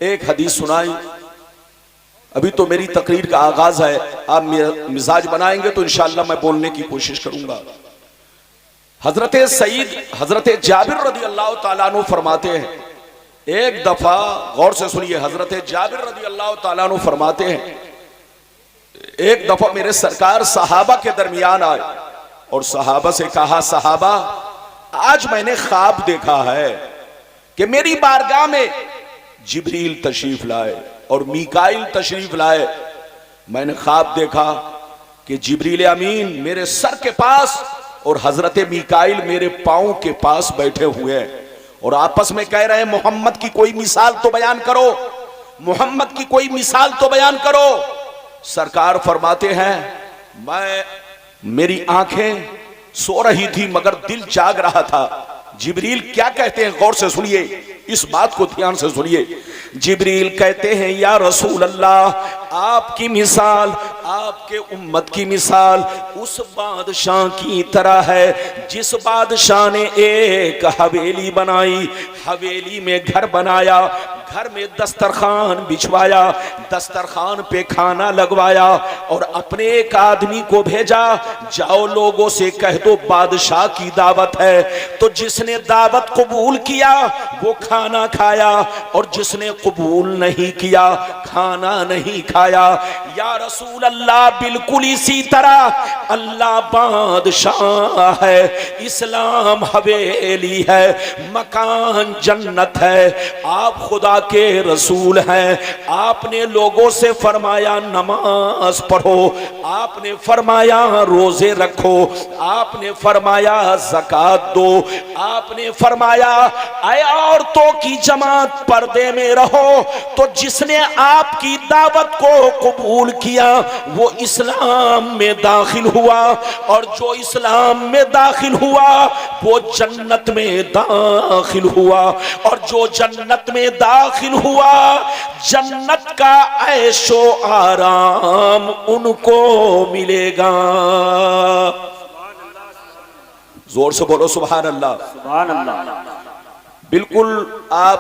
एक हदीस सुनाई, अभी तो मेरी तकरीर का आगाज है। आप मिजाज बनाएंगे तो इंशाअल्लाह मैं बोलने की कोशिश करूंगा। हजरत सईद हजरत जाबिर रदी अल्लाह ताला अन्हु फरमाते हैं, एक दफा गौर से सुनिए, हजरत जाबिर रदी अल्लाह ताला अन्हु फरमाते हैं, एक दफा मेरे सरकार सहाबा के दरमियान आए और सहाबा से कहा, सहाबा आज मैंने ख्वाब देखा है कि मेरी बारगाह में जिब्रील तशरीफ लाए और मीकाइल तशरीफ लाए। मैंने ख्वाब देखा कि जिब्रील अमीन मेरे सर के पास और हजरत मीकाइल मेरे पांव के पास बैठे हुए हैं और आपस में कह रहे हैं, मोहम्मद की कोई मिसाल तो बयान करो, मोहम्मद की कोई मिसाल तो बयान करो। सरकार फरमाते हैं, मेरी आंखें सो रही थी मगर दिल जाग रहा था। जिब्रील क्या कहते हैं, गौर से सुनिए, इस बात को ध्यान से सुनिए। जिब्रील कहते हैं, या रसूल अल्लाह, आपकी मिसाल, आपके उम्मत की मिसाल उस बादशाह की तरह है जिस बादशाह ने एक हवेली बनाई, हवेली में घर बनाया, घर में दस्तरखान बिछवाया, दस्तरखान पे खाना लगवाया और अपने एक आदमी को भेजा, जाओ लोगों से कह दो बादशाह की दावत है। तो जिसने दावत कबूल किया वो खाना खाया और जिसने कबूल नहीं किया खाना नहीं खाया। या रसूल अल्लाह, बिल्कुल इसी तरह अल्लाह बादशाह है, इस्लाम हवेली है, मकान जन्नत है, आप खुदा के रसूल हैं। आपने लोगों से फरमाया नमाज पढ़ो, आपने फरमाया रोजे रखो, आपने फरमाया ज़कात दो, आपने फरमाया आए औरतों की जमात पर्दे में रहो। तो जिसने आपकी दावत को कबूल किया वो इस्लाम में दाखिल हुआ और जो इस्लाम में दाखिल हुआ वो जन्नत में दाखिल हुआ और जो जन्नत में दाखिल हुआ जन्नत का ऐशो आराम उनको मिलेगा। जोर से बोलो सुभान अल्लाह। सुभान अल्लाह। बिल्कुल आप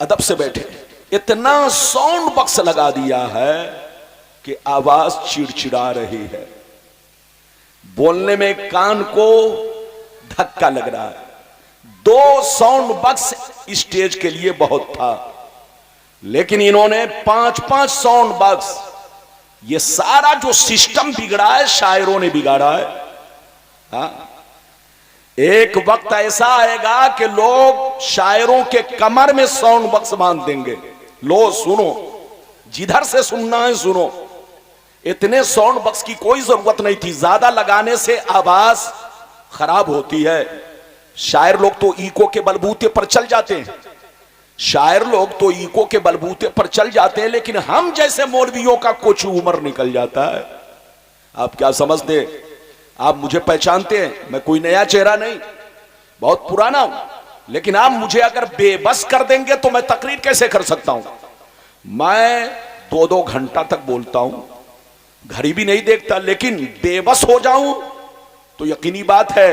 अदब से बैठे। इतना साउंड बॉक्स लगा दिया है कि आवाज चिड़चिड़ा रही है, बोलने में कान को धक्का लग रहा है। 2 साउंड बॉक्स स्टेज के लिए बहुत था, लेकिन इन्होंने 5-5 साउंड बॉक्स, ये सारा जो सिस्टम बिगड़ा है शायरों ने बिगाड़ा है। हाँ? एक वक्त ऐसा आएगा कि लोग शायरों के कमर में साउंड बॉक्स बांध देंगे, लो सुनो, जिधर से सुनना है सुनो। इतने साउंड बॉक्स की कोई जरूरत नहीं थी, ज्यादा लगाने से आवाज खराब होती है। शायर लोग तो इको के बलबूते पर चल जाते हैं, शायर लोग तो इको के बलबूते पर चल जाते हैं, लेकिन हम जैसे मौलवियों का कुछ उम्र निकल जाता है। आप क्या समझते, आप मुझे पहचानते हैं, मैं कोई नया चेहरा नहीं, बहुत पुराना हूं, लेकिन आप मुझे अगर बेबस कर देंगे तो मैं तकरीर कैसे कर सकता हूं। मैं 2-2 घंटा तक बोलता हूं, घड़ी भी नहीं देखता, लेकिन बेबस हो जाऊं तो यकीनी बात है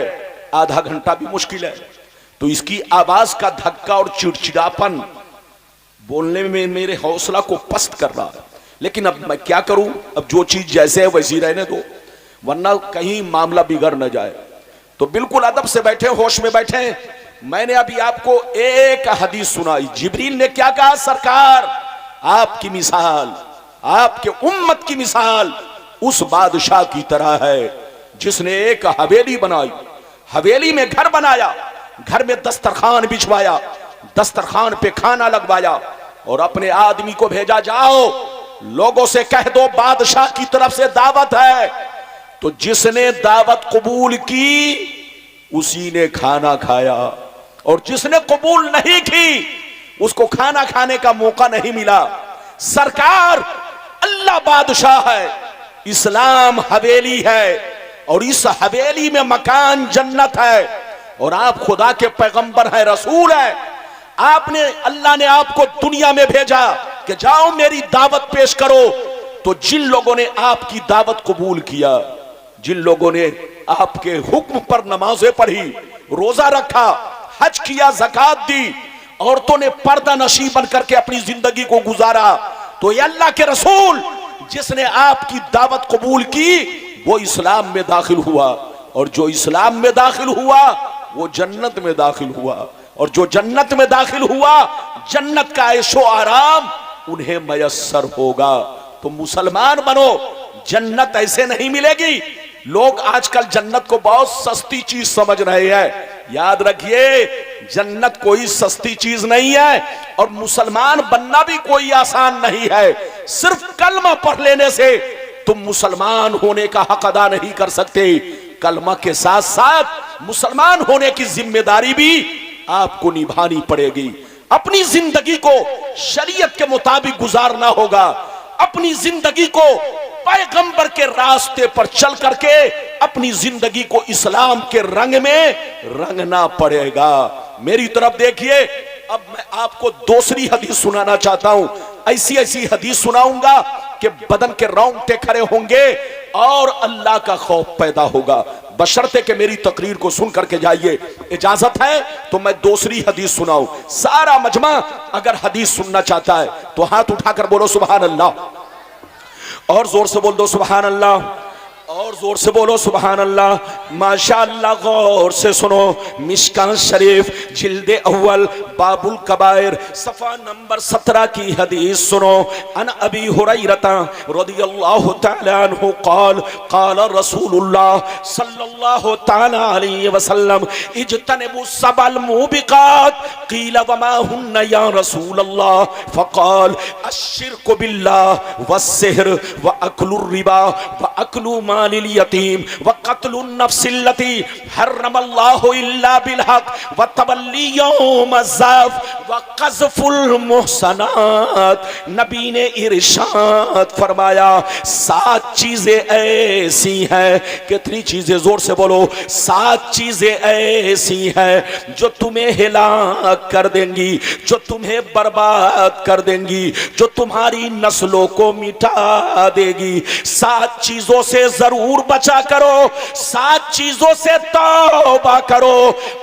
आधा घंटा भी मुश्किल है। तो इसकी आवाज का धक्का और चिड़चिड़ापन बोलने में मेरे हौसला को पस्त कर रहा है। लेकिन अब मैं क्या करूं, अब जो चीज जैसे है वैसी रहने दो, वरना कहीं मामला बिगड़ न जाए। तो बिल्कुल अदब से बैठे, होश में बैठे। मैंने अभी आपको एक हदीस सुनाई, जिब्रील ने क्या कहा, सरकार आपकी मिसाल, आपके उम्मत की मिसाल उस बादशाह की तरह है जिसने एक हवेली बनाई, हवेली में घर बनाया, घर में दस्तरखान बिछवाया, दस्तरखान पे खाना लगवाया और अपने आदमी को भेजा, जाओ लोगों से कह दो बादशाह की तरफ से दावत है। तो जिसने दावत कबूल की उसी ने खाना खाया और जिसने कबूल नहीं की उसको खाना खाने का मौका नहीं मिला। सरकार अल्लाह बादशाह है, इस्लाम हवेली है और इस हवेली में मकान जन्नत है और आप खुदा के पैगंबर हैं, रसूल हैं। आपने, अल्लाह ने आपको दुनिया में भेजा कि जाओ मेरी दावत पेश करो, तो जिन लोगों ने आपकी दावत कबूल किया, जिन लोगों ने आपके हुक्म पर नमाजें पढ़ी, रोजा रखा, हज किया, ज़कात दी, औरतों ने पर्दा नशी बन करके अपनी जिंदगी को गुजारा, तो ये अल्लाह के रसूल जिसने आपकी दावत कबूल की वो इस्लाम में दाखिल हुआ, और जो इस्लाम में दाखिल हुआ वो जन्नत में दाखिल हुआ, और जो जन्नत में दाखिल हुआ जन्नत का ऐशो आराम उन्हें मयस्सर होगा। तो मुसलमान बनो, जन्नत ऐसे नहीं मिलेगी। लोग आजकल जन्नत को बहुत सस्ती चीज समझ रहे हैं। याद रखिए, जन्नत कोई सस्ती चीज नहीं है, और मुसलमान बनना भी कोई आसान नहीं है। सिर्फ कलमा पढ़ लेने से तुम मुसलमान होने का हक अदा नहीं कर सकते। कलमा के साथ साथ मुसलमान होने की जिम्मेदारी भी आपको निभानी पड़ेगी। अपनी जिंदगी को शरीयत के मुताबिक गुजारना होगा। अपनी जिंदगी को पैगंबर के रास्ते पर चल करके अपनी जिंदगी को इस्लाम के रंग में रंगना पड़ेगा। मेरी तरफ देखिए, अब मैं आपको दूसरी हदीस सुनाना चाहता हूं। ऐसी ऐसी हदीस सुनाऊंगा कि बदन के रोंगटे खड़े होंगे और अल्लाह का खौफ पैदा होगा। बशर्ते कि मेरी तकरीर को सुन करके जाइए। इजाजत है तो मैं दूसरी हदीस सुनाऊं। सारा मजमा अगर हदीस सुनना चाहता है तो हाथ उठाकर बोलो सुभान अल्लाह, और जोर से बोल दो सुभान अल्लाह, और जोर से बोलो सुभान अल्लाह। माशाअल्लाह, गौर से सुनो। मिशकात शरीफ जिल्दे अव्वल बाबुल कबायर सफा नंबर 17 की हदीस सुनो। अन अबी हुरैरता रदियल्लाहु तआला अन्हु क़ाल क़ाल रसूलुल्लाह सल्लल्लाहु तआला अलैहि वसल्लम इज्तनिबु सबल मुबिकात क़ील वमा हुन्ना या रसूलल्लाह फ़क़ाल अश्शिरकु बिल्लाह वस्सिह्र व अक्लुर रिबा व अक्लु मालिल यतीम व क़त्लुन नफ्सिल्लती हर्रमल्लाहु इल्ला बिल हक़ व तवल्ली यौम ज़फ़ व क़ज़फ़ुल मुहसनात। नबी ने इरशाद फरमाया, 7 चीजें ऐसी हैं। कितनी चीजें? जोर से बोलो। 7 चीजें ऐसी हैं जो तुम्हें हिलाक कर देंगी, जो तुम्हें बर्बाद कर देंगी, जो तुम्हारी नस्लों को मिटा देगी। 7 चीजों से जरूर बचा करो, 7 चीजों से तौबा करो।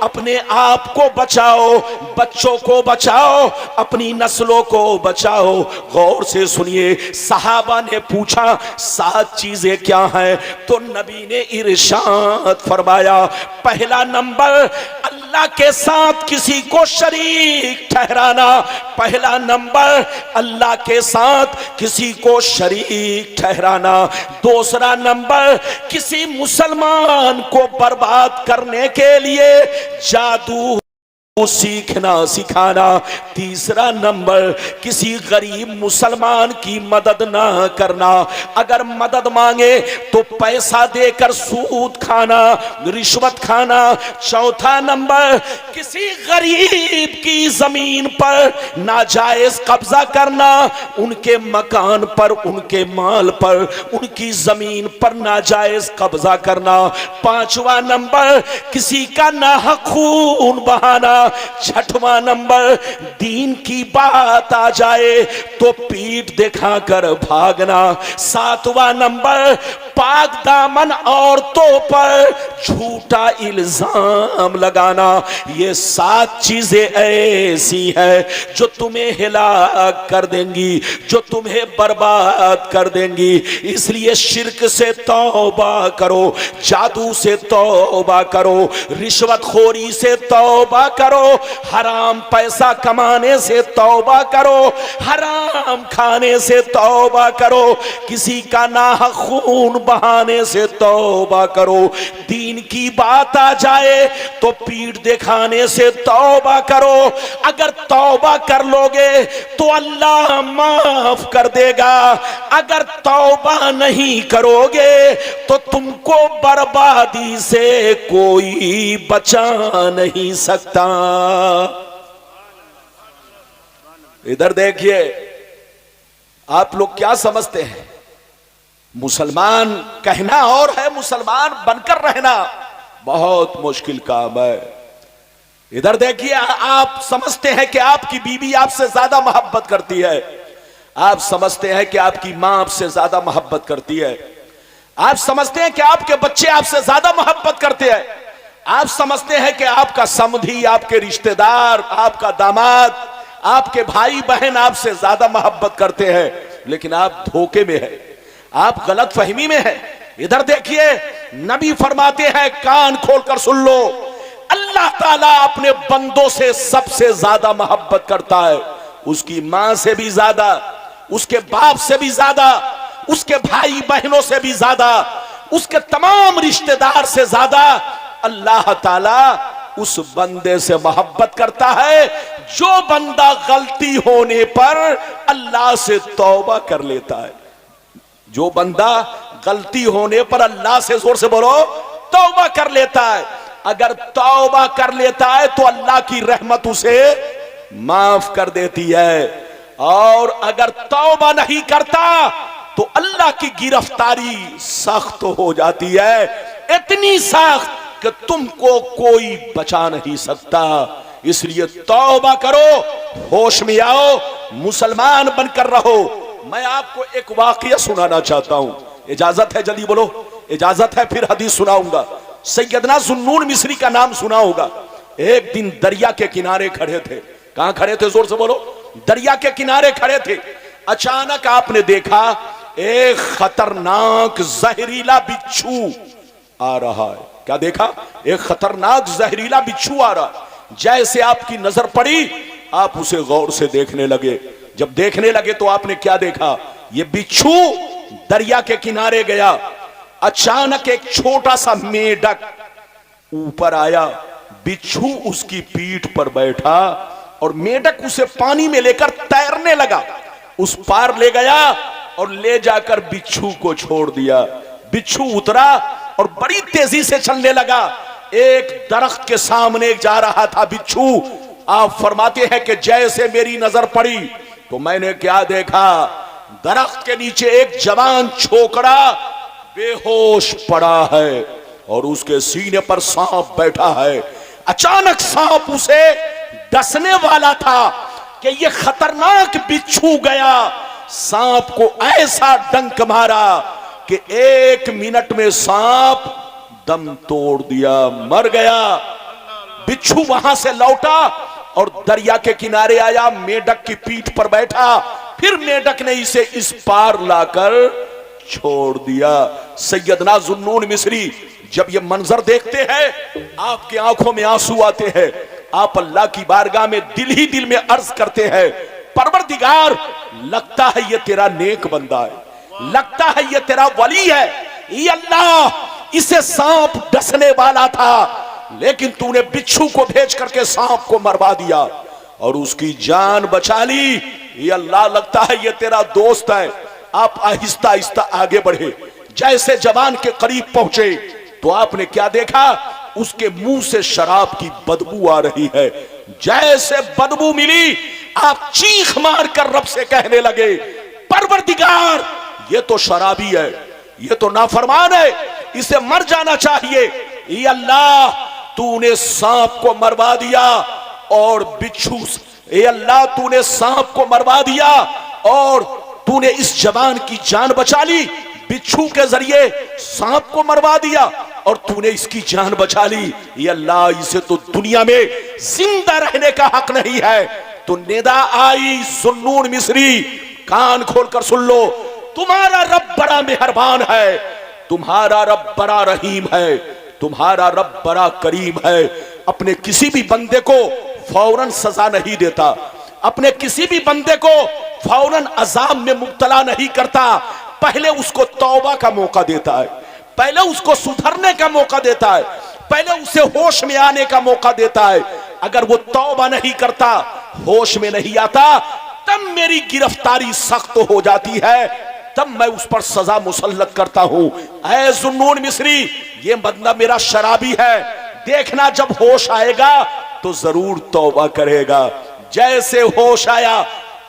अपने आप को बचाओ, बच्चों को बचाओ, अपनी नस्लों को बचाओ। गौर से सुनिए, सहाबा ने पूछा 7 चीजें क्या हैं? तो नबी ने इरशाद फरमाया, पहला नंबर अल्लाह के साथ किसी को शरीक ठहराना। पहला नंबर अल्लाह के साथ किसी को शरीक ठहराना। दूसरा नंबर किसी मुसलमान को बर्बाद करने के लिए जादू सीखना सिखाना। तीसरा नंबर किसी गरीब मुसलमान की मदद ना करना। अगर मदद मांगे तो पैसा देकर सूद खाना, रिश्वत खाना। चौथा नंबर किसी गरीब की जमीन पर नाजायज कब्जा करना, उनके मकान पर, उनके माल पर, उनकी जमीन पर नाजायज कब्जा करना। पांचवा नंबर किसी का नाहक खून बहाना। छठवां नंबर दीन की बात आ जाए तो पीठ दिखाकर भागना। सातवां नंबर पाक दामन औरतों पर झूठा इल्जाम लगाना। ये 7 चीजें ऐसी हैं जो तुम्हें हिलाक कर देंगी, जो तुम्हें बर्बाद कर देंगी। इसलिए शिर्क से तौबा करो, जादू से तौबा करो, रिश्वतखोरी से तौबा करो, हराम पैसा कमाने से तौबा करो, हराम खाने से तौबा करो, किसी का नाहक खून बहाने से तौबा करो। दीन की बात आ जाए तो पीठ दिखाने से तौबा करो। अगर तौबा कर लोगे तो अल्लाह माफ कर देगा। अगर तौबा नहीं करोगे तो तुमको बर्बादी से कोई बचा नहीं सकता। इधर देखिए, आप लोग क्या समझते हैं? मुसलमान कहना और है, मुसलमान बनकर रहना बहुत मुश्किल काम है। इधर देखिए, आप समझते हैं कि आपकी बीवी आपसे ज्यादा मोहब्बत करती है, आप समझते हैं कि आपकी मां आपसे ज्यादा मोहब्बत करती है, आप समझते हैं कि आपके बच्चे आपसे ज्यादा मोहब्बत करते हैं, आप समझते हैं कि आपका समधी, आपके रिश्तेदार, आपका दामाद, आपके भाई बहन आपसे ज्यादा मोहब्बत करते हैं, लेकिन आप धोखे में हैं, आप गलत फहमी में हैं। इधर देखिए, नबी फरमाते हैं, कान खोलकर सुन लो, अल्लाह ताला अपने बंदों से सबसे ज्यादा मोहब्बत करता है, उसकी मां से भी ज्यादा, उसके बाप से भी ज्यादा, उसके भाई बहनों से भी ज्यादा, उसके तमाम रिश्तेदार से ज्यादा अल्लाह ताला उस बंदे से मोहब्बत करता है जो बंदा गलती होने पर अल्लाह से तौबा कर लेता है। जो बंदा गलती होने पर अल्लाह से, जोर से बोलो, तौबा कर लेता है। अगर तौबा कर लेता है तो अल्लाह की रहमत उसे माफ कर देती है, और अगर तौबा नहीं करता तो अल्लाह की गिरफ्तारी सख्त हो जाती है, इतनी सख्त कि तुमको कोई बचा नहीं सकता। इसलिए तौबा करो, होश में आओ, मुसलमान बनकर रहो। मैं आपको एक वाकया सुनाना चाहता हूं, इजाजत है? जल्दी बोलो, इजाजत है? फिर हदीस सुनाऊंगा। सैयदना जुन्नून मिस्री का नाम सुना होगा। एक दिन दरिया के किनारे खड़े थे। कहां खड़े थे? जोर से बोलो। दरिया के किनारे खड़े थे। अचानक आपने देखा एक खतरनाक जहरीला बिच्छू आ रहा है। क्या देखा? एक खतरनाक जहरीला बिच्छू आ रहा। जैसे आपकी नजर पड़ी, आप उसे गौर से देखने लगे। जब देखने लगे तो आपने क्या देखा? ये बिच्छू दरिया के किनारे गया। अचानक एक छोटा सा मेढक ऊपर आया, बिच्छू उसकी पीठ पर बैठा और मेढक उसे पानी में लेकर तैरने लगा। उस पार ले गया और ले जाकर बिच्छू को छोड़ दिया। बिच्छू उतरा और बड़ी तेजी से चलने लगा। एक दरख्त के सामने जा रहा था बिच्छू। आप फरमाते हैं कि जैसे मेरी नजर पड़ी तो मैंने क्या देखा? दरख्त के नीचे एक जवान छोकरा बेहोश पड़ा है और उसके सीने पर सांप बैठा है। अचानक सांप उसे डसने वाला था कि यह खतरनाक बिच्छू गया, सांप को ऐसा डंक मारा कि 1 मिनट में सांप दम तोड़ दिया, मर गया। बिच्छू वहां से लौटा और दरिया के किनारे आया, मेढक की पीठ पर बैठा। फिर मेढक ने इसे इस पार लाकर छोड़ दिया। सैयदना जुन्नून मिस्री जब ये मंजर देखते हैं, आपकी आंखों में आंसू आते हैं। आप अल्लाह की बारगाह में दिल ही दिल में अर्ज करते हैं, परवरदिगार, लगता है ये तेरा नेक बंदा है, लगता है ये तेरा वली है। ये अल्लाह, इसे सांप डसने वाला था लेकिन तूने बिच्छू को भेज करके सांप को मरवा दिया और उसकी जान बचा ली। ये अल्लाह, लगता है ये तेरा दोस्त है। आप आहिस्ता आहिस्ता आगे बढ़े। जैसे जवान के करीब पहुंचे तो आपने क्या देखा? उसके मुंह से शराब की बदबू आ रही है। जैसे बदबू मिली, आप चीख मार कर रब से कहने लगे, परवरदिगार, ये तो शराबी है, ये तो नाफरमान है, इसे मर जाना चाहिए। ये अल्लाह, तूने सांप को मरवा दिया और बिच्छू, ये अल्लाह, तूने सांप को मरवा दिया और तूने इस जवान की जान बचा ली। बिच्छू के जरिए सांप को मरवा दिया और तूने इसकी जान बचा ली। ये अल्लाह, इसे तो दुनिया में जिंदा रहने का हक नहीं है। तो निदा आई, जुन्नून मिस्री, कान खोलकर सुन लो, तुम्हारा रब बड़ा मेहरबान है, तुम्हारा रब बड़ा रहीम है, तुम्हारा रब बड़ा करीम है। अपने किसी भी बंदे को फौरन सजा नहीं देता, अपने किसी भी बंदे को फौरन अजाब में मुब्तला नहीं करता। पहले उसको तौबा का मौका देता है, पहले उसको सुधरने का मौका देता है, पहले उसे होश में आने का मौका देता है। अगर वो तौबा नहीं करता, होश में नहीं आता, तब मेरी गिरफ्तारी सख्त हो जाती है, तब मैं उस पर सजा मुसल्लत करता हूं। ऐ जुन्नून मिस्री, ये बंदा मेरा शराबी है, देखना जब होश आएगा तो जरूर तौबा करेगा। जैसे होश आया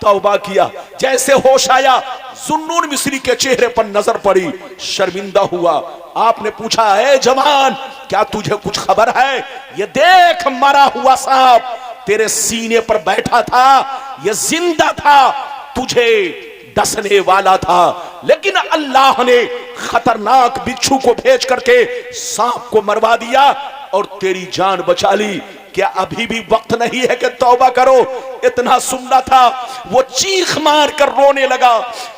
तौबा किया, जैसे होश आया, जुन्नून मिस्री के चेहरे पर नजर पड़ी, शर्मिंदा हुआ। आपने पूछा, है जवान, क्या तुझे कुछ खबर है? ये देख, मरा हुआ सांप तेरे सीने पर बैठा था, ये जिंदा था, तुझे डसने वाला था, लेकिन अल्लाह ने खतरनाक बिच्छू को भेज करके सांप को मरवा दिया और तेरी जान बचा ली। क्या अभी भी वक्त नहीं है कि तौबा करो? इतना सुनना था, वो चीख मार कर रोने लगा,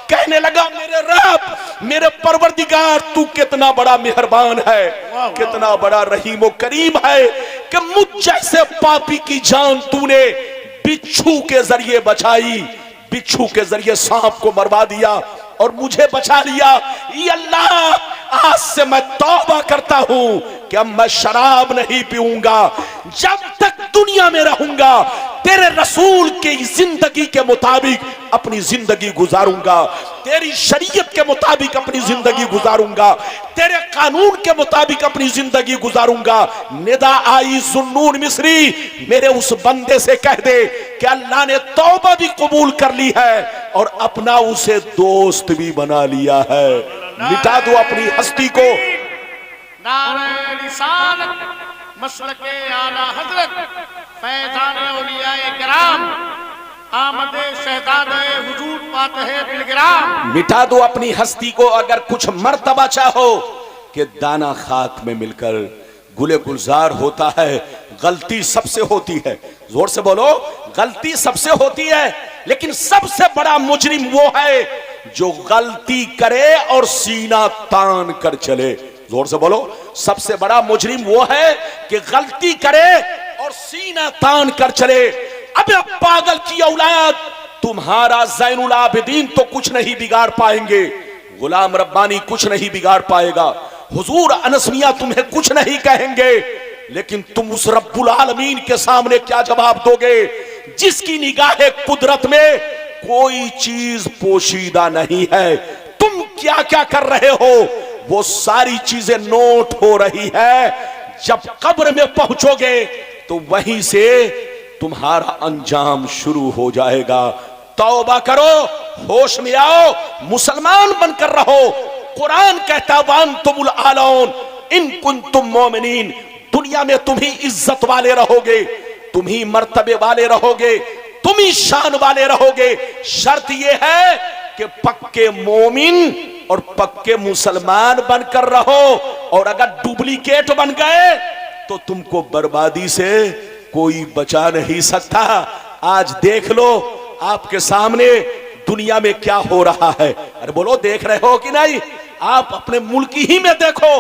कहने लगा मेरे रब, मेरे परवरदिगार, तू कितना बड़ा मेहरबान है, कितना बड़ा रहीम व करीम है कि मुझ जैसे पापी की जान तूने बिच्छू के जरिए बचाई, बिच्छू के जरिए सांप को मरवा दिया और मुझे बचा लिया। ये अल्लाह, आज से मैं तौबा करता हूं कि अब मैं शराब नहीं पीऊंगा, जब तक दुनिया में रहूंगा तेरे रसूल की जिंदगी के मुताबिक अपनी जिंदगी गुजारूंगा, तेरी शरीयत के मुताबिक अपनी जिंदगी गुजारूंगा, तेरे कानून के मुताबिक अपनी जिंदगी गुजारूंगा। निदा आई जुन्नून मिस्री, मेरे उस बंदे से कह दे कि अल्लाह ने तौबा भी कबूल कर ली है और अपना उसे दोस्त भी बना लिया है। मिटा दो अपनी हस्ती को। नारे रिसालत, मसलके आला हजरत, फैज़ाने औलियाए किराम, आमदे शहजादे हुजूर फातहे बिलगिराम। मिटा दो अपनी हस्ती को। अगर कुछ मर्तबा चाहो कि दाना खाक में मिलकर गुले गुलजार होता है, गलती सबसे होती है, जोर से बोलो, गलती सबसे होती है, लेकिन सबसे बड़ा मुजरिम वो है जो गलती करे और सीना तान कर चले। जोर से बोलो, सबसे बड़ा मुजरिम वो है कि गलती करे और सीना तान कर चले। अबे पागल की औलाद, तुम्हारा ज़ैनुल आबिदीन तो कुछ नहीं बिगाड़ पाएंगे, गुलाम रब्बानी कुछ नहीं बिगाड़ पाएगा, हुजूर अनस मियां तुम्हें कुछ नहीं कहेंगे, लेकिन तुम उस रब्बुल आलमीन के सामने क्या जवाब दोगे जिसकी निगाहे कुदरत में कोई चीज पोशीदा नहीं है? तुम क्या क्या कर रहे हो वो सारी चीजें नोट हो रही है। जब कब्र में पहुंचोगे तो वहीं से तुम्हारा अंजाम शुरू हो जाएगा। तौबा करो, होश में आओ, मुसलमान बनकर रहो। कुरान कहता वान तुमुल आलौन इन कुंतुम मोमिनीन, दुनिया में तुम ही इज्जत वाले रहोगे, तुम ही मर्तबे वाले रहोगे, तुम ही शान वाले रहोगे। शर्त यह है कि पक्के मोमिन और पक्के मुसलमान बनकर रहो, और अगर डुप्लीकेट बन गए तो तुमको बर्बादी से कोई बचा नहीं सकता। आज देख लो आपके सामने दुनिया में क्या हो रहा है। अरे बोलो, देख रहे हो कि नहीं? आप अपने मुल्क ही में देखो,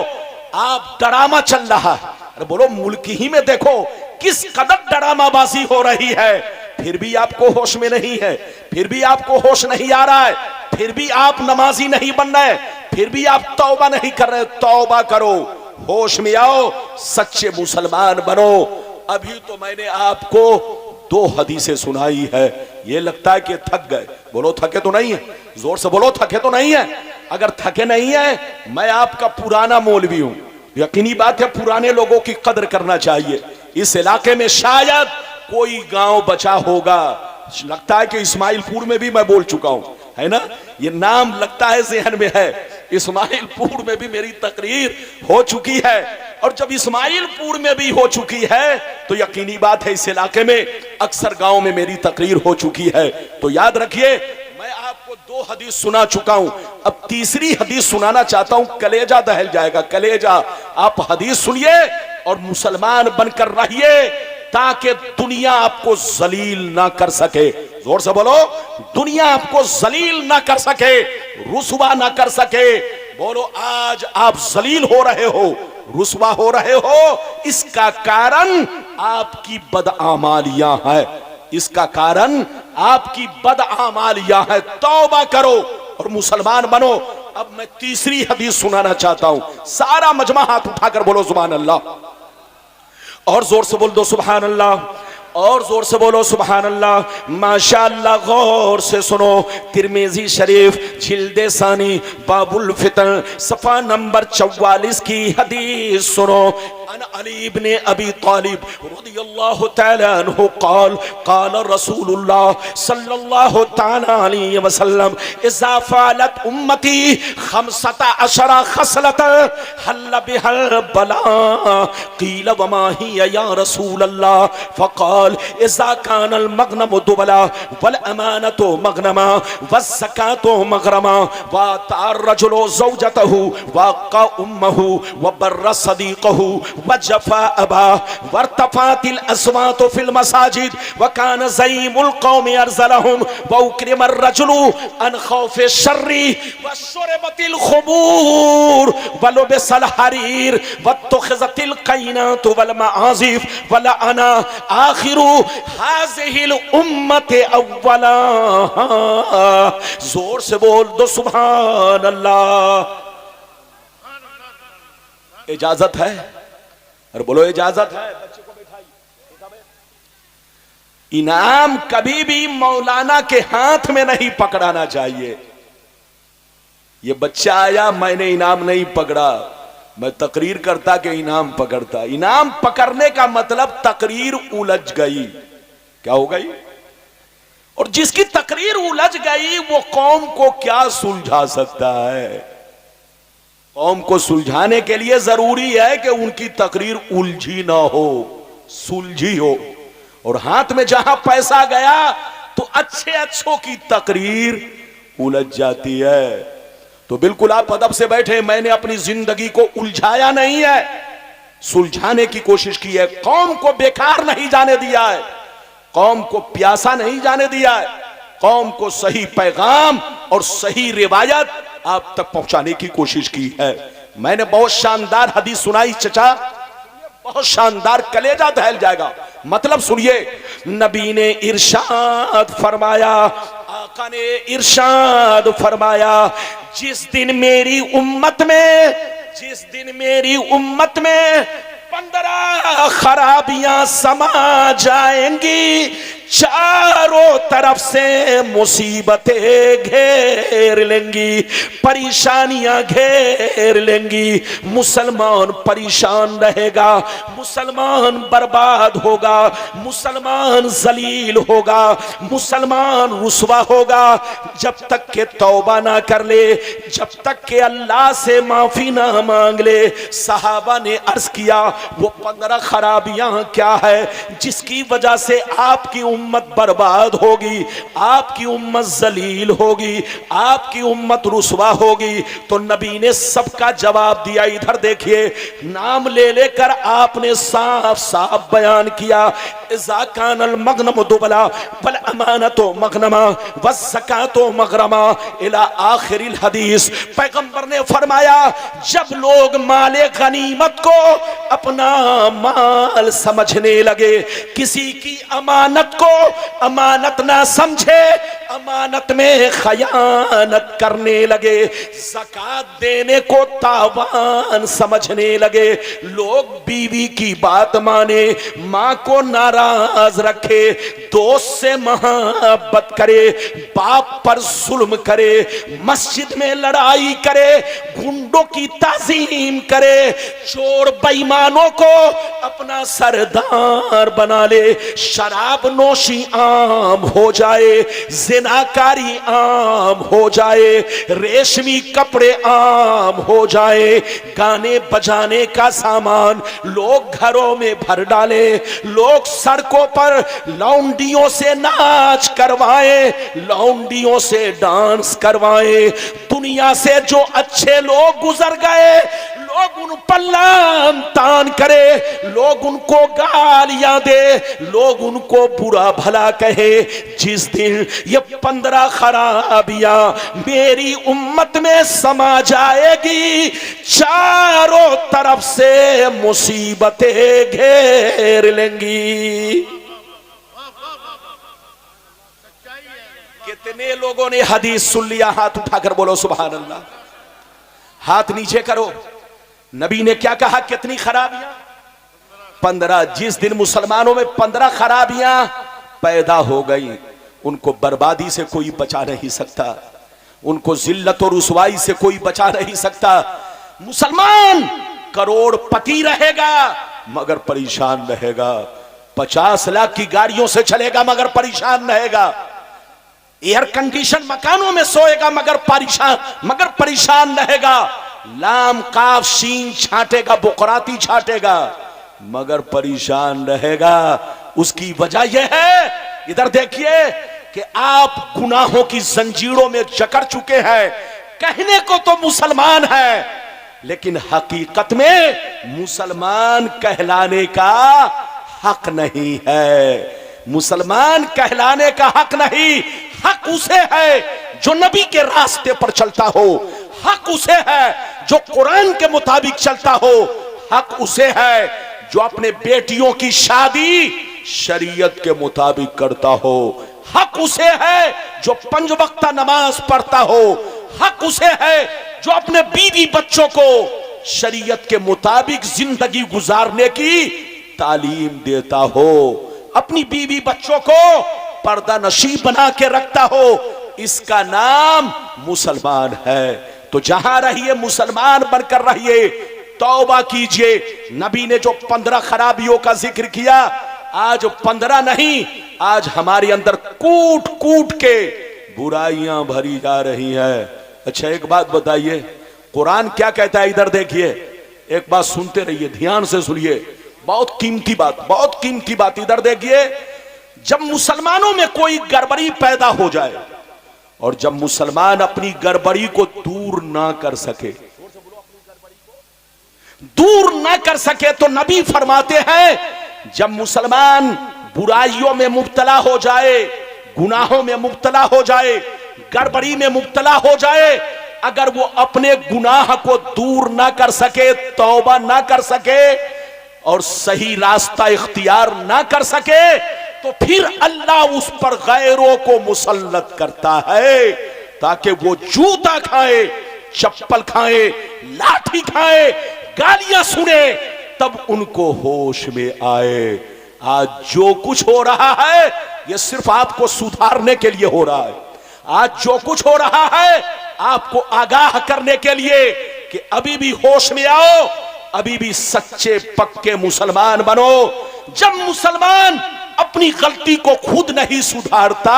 आप ड्रामा चल रहा है। अरे बोलो, मुल्क ही में देखो किस कदर ड्रामाबाजी हो रही है, फिर भी आपको होश में नहीं है, फिर भी आपको होश नहीं आ रहा है, फिर भी आप नमाजी नहीं बन रहे, फिर भी आप तौबा नहीं कर रहे। तौबा करो, होश में आओ, सच्चे मुसलमान बनो। अभी तो मैंने आपको 2 हदीसें सुनाई है, ये लगता है कि थक गए। बोलो, थके तो नहीं है? जोर से बोलो, थके तो नहीं है? अगर थके नहीं है, मैं आपका पुराना मौलवी हूं, यकीनी बात है पुराने लोगों की कदर करना चाहिए। इस इलाके में शायद कोई गांव बचा होगा, लगता है कि इस्माइलपुर में भी मैं बोल चुका हूं, है ना? ये नाम लगता है ज़हन में है। इस्माइलपुर में भी मेरी तकरीर हो चुकी है, और जब इस्माइलपुर में भी हो चुकी है तो यकीनी बात है इस इलाके में अक्सर गांव में मेरी तकरीर हो चुकी है। तो याद रखिए, मैं आपको 2 हदीस सुना चुका हूं, अब तीसरी हदीस सुनाना चाहता हूं, कलेजा दहल जाएगा, कलेजा। आप हदीस सुनिए और मुसलमान बनकर रहिए ताकि दुनिया आपको जलील ना कर सके। जोर से बोलो, दुनिया आपको जलील ना कर सके, रुसवा ना कर सके। बोलो, आज आप जलील हो रहे हो, रुसवा हो रहे हो, इसका कारण आपकी बदआमालियां है, इसका कारण आपकी बदआमालियां है। तौबा करो और मुसलमान बनो। अब मैं तीसरी हदीस सुनाना चाहता हूं, सारा मजमा हाथ उठाकर बोलो सुभान अल्लाह, और जोर से बोल दो सुभान अल्लाह, और जोर से बोलो सुभान अल्लाह। माशाअल्लाह, गौर से सुनो, तिरमिजी शरीफ जिल्दे सानी बाबुल फितन सफा नंबर 44 की हदीस सुनो। अन अली इब्ने अबी तालिब रदियल्लाहु तआला अन्हु क़ाल रसूलुल्लाह सल्लल्लाहु तआला अलैहि वसल्लम इज़ा फ़अलत उम्मती 15 खसलत हल बिहल बला क़ील वमा हिय या रसूलल्लाह फ़क़ाल इज़ा कानल मग़नमु दुबला वल अमानतु मग़नमा वज़्ज़कातु मग़रमा व तार रजुलु ज़ौजतहु वक़ा उम्महु व बर्र सदीक़हु व जफ़ा अबा वर्तफ़ातिल अस्वातु फिल मसाजिद व कान ज़ईमुल क़ौमि अरज़लहुम व उक्रिम अर्रजुलु अन ख़ौफ़ि शर्रि व शुरिबतिल ख़ुबूर व लुबिसल हरीर व तुख़िज़तिल क़ैनातु वल मआज़िफ़ व लअना आखिरु हाज़िहिल उम्मति अव्वला। जोर से बोल दो सुभान अल्लाह। इजाजत है और बोलो इजाजत है। बच्चे को बैठाइए। इनाम कभी भी मौलाना के हाथ में नहीं पकड़ाना चाहिए। ये बच्चा आया, मैंने इनाम नहीं पकड़ा, मैं तकरीर करता कि इनाम पकड़ता। इनाम पकड़ने का मतलब तकरीर उलझ गई। क्या हो गई? और जिसकी तकरीर उलझ गई वो कौम को क्या सुलझा सकता है? कौम को सुलझाने के लिए जरूरी है कि उनकी तकरीर उलझी ना हो, सुलझी हो। और हाथ में जहां पैसा गया तो अच्छे अच्छों की तकरीर उलझ जाती है। तो बिल्कुल आप अदब से बैठे। मैंने अपनी जिंदगी को उलझाया नहीं है, सुलझाने की कोशिश की है। कौम को बेकार नहीं जाने दिया है, कौम को प्यासा नहीं जाने दिया है। कौम को सही पैगाम और सही रिवायत आप तक पहुंचाने की कोशिश की है। मैंने बहुत शानदार हदीस सुनाई चचा, बहुत शानदार, कलेजा दहल जाएगा। मतलब सुनिए, नबी ने इरशाद फरमाया, आका ने इरशाद फरमाया, जिस दिन मेरी उम्मत में 15 खराबियां समा जाएंगी, चारों तरफ से मुसीबतें घेर लेंगी, परेशानियां घेर लेंगी। मुसलमान परेशान रहेगा, मुसलमान बर्बाद होगा, मुसलमान जलील होगा, मुसलमान रुसवा होगा। जब तक के तौबा ना कर ले, जब तक के अल्लाह से माफी ना मांग ले। सहाबा ने अर्ज किया, वो 15 खराबियां क्या है जिसकी वजह से आपकी उम्मत बर्बाद होगी, आपकी उम्मत जलील होगी, आपकी उम्मत रुसवा होगी? तो नबी ने सबका जवाब दिया। इधर देखिए, नाम ले लेकर आपने साफ साफ बयान किया। इज़ा कानल मग़नमु दुबला वल अमानतु मग़नमा वज़्ज़कातु मग़रमा इला आखिरिल हदीस। पैगंबर ने फरमाया, जब लोग माले गनीमत को अपना माल समझने लगे, किसी की अमानत को अमानत ना समझे, अमानत में खयानत करने लगे, ज़कात देने को तावान समझने लगे, लोग बीवी की बात माने, माँ को नाराज रखे, दोस्त से मोहब्बत करे, बाप पर जुल्म करे, मस्जिद में लड़ाई करे, गुंडों की ताज़ीम करे, चोर बेईमानों को अपना सरदार बना ले, शराब नोशी आम हो जाए, जिनाकारी आम हो जाए, रेशमी कपड़े आम हो जाए, गाने बजाने का सामान लोग घरों में भर डाले, लोग सड़कों पर लौंडियों से नाच करवाए, लौंडियों से डांस करवाए। दुनिया से जो अच्छे लोग गुजर गए, लोग उन पर लान तान करे, लोग उनको गालियां दे, लोग उनको बुरा भला कहे। जिस दिन ये 15 खराबियां मेरी उम्मत में समा जाएगी, चारों तरफ से मुसीबतें घेर लेंगी। कितने लोगों ने हदीस सुन लिया? हाथ उठाकर बोलो सुभान अल्लाह। हाथ नीचे करो। नबी ने क्या कहा? कितनी खराबियां? 15। जिस दिन मुसलमानों में 15 खराबियां पैदा हो गई, उनको बर्बादी से कोई बचा नहीं सकता, उनको जिल्लत और रुसवाई से कोई बचा नहीं सकता। मुसलमान करोड़पति रहेगा मगर परेशान रहेगा, 50 लाख की गाड़ियों से चलेगा मगर परेशान रहेगा, एयर कंडीशन मकानों में सोएगा मगर परेशान रहेगा, लाम काफ शीन छाटेगा, बुकराती छाटेगा मगर परेशान रहेगा। उसकी वजह यह है, इधर देखिए कि आप गुनाहों की जंजीरों में जकड़ चुके हैं। कहने को तो मुसलमान है, लेकिन हकीकत में मुसलमान कहलाने का हक नहीं है। मुसलमान कहलाने का हक नहीं, हक उसे है जो नबी के रास्ते पर चलता हो, हक उसे है जो कुरान के मुताबिक चलता हो, हक उसे है जो अपने बेटियों की शादी शरीयत के मुताबिक करता हो, हक उसे है जो 5 वक्त नमाज पढ़ता हो, हक उसे है जो अपने बीवी बच्चों को शरीयत के मुताबिक जिंदगी गुजारने की तालीम देता हो, अपनी बीवी बच्चों को पर्दा नशीब बना के रखता हो। इसका नाम मुसलमान है। तो जहां रहिए मुसलमान बनकर रहिए, तौबा कीजिए। नबी ने जो 15 खराबियों का जिक्र किया, आज 15 नहीं, आज हमारे अंदर कूट कूट के बुराइयां भरी जा रही है। अच्छा एक बात बताइए, कुरान क्या कहता है? इधर देखिए, एक बात सुनते रहिए, ध्यान से सुनिए, बहुत कीमती बात, बहुत कीमती बात। इधर देखिए, जब मुसलमानों में कोई गड़बड़ी पैदा हो जाए और जब मुसलमान अपनी गड़बड़ी को दूर ना कर सके, तो नबी फरमाते हैं, जब मुसलमान बुराइयों में मुब्तला हो जाए, गुनाहों में मुब्तला हो जाए, गड़बड़ी में मुब्तला हो जाए, अगर वो अपने गुनाह को दूर ना कर सके, तौबा ना कर सके और सही रास्ता इख्तियार ना कर सके, तो फिर अल्लाह उस पर गैरों को मुसल्लत करता है ताकि वो जूता खाए, चप्पल खाए, लाठी खाए, गालियां सुने, तब उनको होश में आए। आज जो कुछ हो रहा है ये सिर्फ आपको सुधारने के लिए हो रहा है। आज जो कुछ हो रहा है आपको आगाह करने के लिए कि अभी भी होश में आओ, अभी भी सच्चे पक्के मुसलमान बनो। जब मुसलमान अपनी गलती को खुद नहीं सुधारता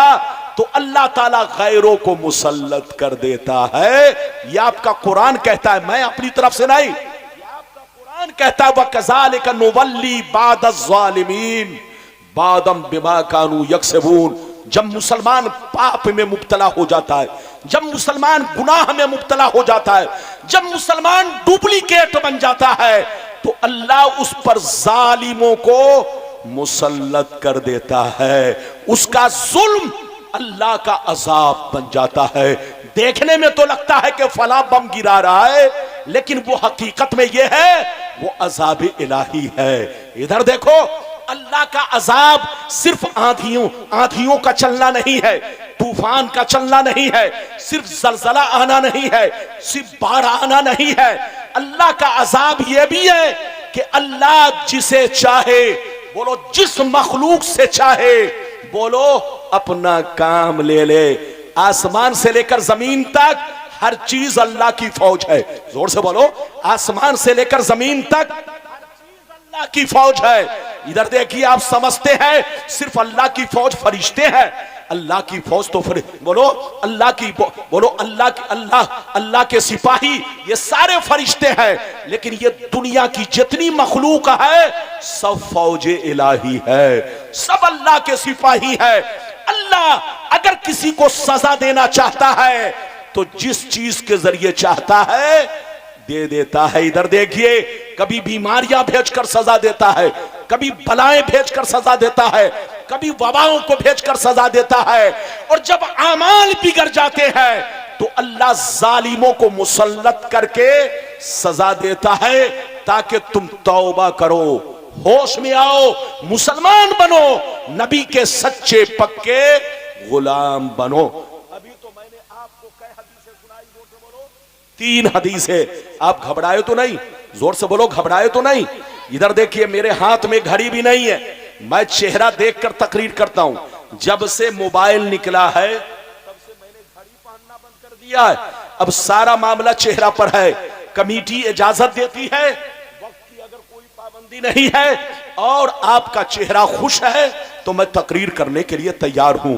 तो अल्लाह ताला गैरों को मुसल्लत कर देता है। यह आपका कुरान कहता है, मैं अपनी तरफ से नहीं, कुरान कहता है, वकज़ालिक नुवल्ली बादज़्ज़ालिमीन बादम बिमा कानू यक्सबून। जब मुसलमान पाप में मुब्तला हो जाता है, जब मुसलमान गुनाह में मुब्तला हो जाता है, जब मुसलमान डुप्लीकेट बन जाता है, तो अल्लाह उस पर जालिमों को मुसल्लत कर देता है। उसका जुल्म अल्लाह का अजाब बन जाता है। देखने में तो लगता है कि फला बम गिरा रहा है, लेकिन वो हकीकत में ये है, वो अजाब इलाही है। इधर देखो, अल्लाह का अजाब सिर्फ आंधियों का चलना नहीं है, तूफान का चलना नहीं है, सिर्फ जलजला आना नहीं है, सिर्फ बाढ़ आना नहीं है। अल्लाह का अजाब यह भी है कि अल्लाह जिसे चाहे, बोलो जिस मखलूक से चाहे, बोलो अपना काम ले ले। आसमान से लेकर जमीन तक हर चीज अल्लाह की फौज है। जोर से बोलो, आसमान से लेकर जमीन तक अल्लाह की फौज है। इधर देखिए, आप समझते हैं सिर्फ अल्लाह की फौज फरिश्ते हैं, अल्लाह की फौज तो फिर बोलो अल्लाह की, बोलो अल्लाह के सिपाही ये सारे फरिश्ते हैं। लेकिन ये दुनिया की जितनी मखलूक है सब फौज इलाही है, सब अल्लाह के सिपाही है। अल्लाह अगर किसी को सजा देना चाहता है तो जिस चीज के जरिए चाहता है दे देता है। इधर देखिए, कभी बीमारियां भेजकर सजा देता है, कभी बलाएं भेजकर सजा देता है, कभी वबाओं को भेजकर सजा देता है। और जब आमाल बिगड़ जाते हैं तो अल्लाह जालिमों को मुसल्लत करके सजा देता है ताकि तुम तौबा करो, होश में आओ, मुसलमान बनो, नबी के सच्चे पक्के गुलाम बनो। अभी तो मैंने आपको कई हदीसें सुनाई, जोर से बोलो 3 हदीसें। आप घबराए तो नहीं? जोर से बोलो, घबराए तो नहीं? इधर देखिए, मेरे हाथ में घड़ी भी नहीं है, मैं चेहरा देखकर तकरीर करता हूं। जब से मोबाइल निकला है तब से मैंने घड़ी पहनना बंद कर दिया है। अब सारा मामला चेहरा पर है। कमेटी इजाजत देती है नहीं है और आपका चेहरा खुश है तो मैं तकरीर करने के लिए तैयार हूं।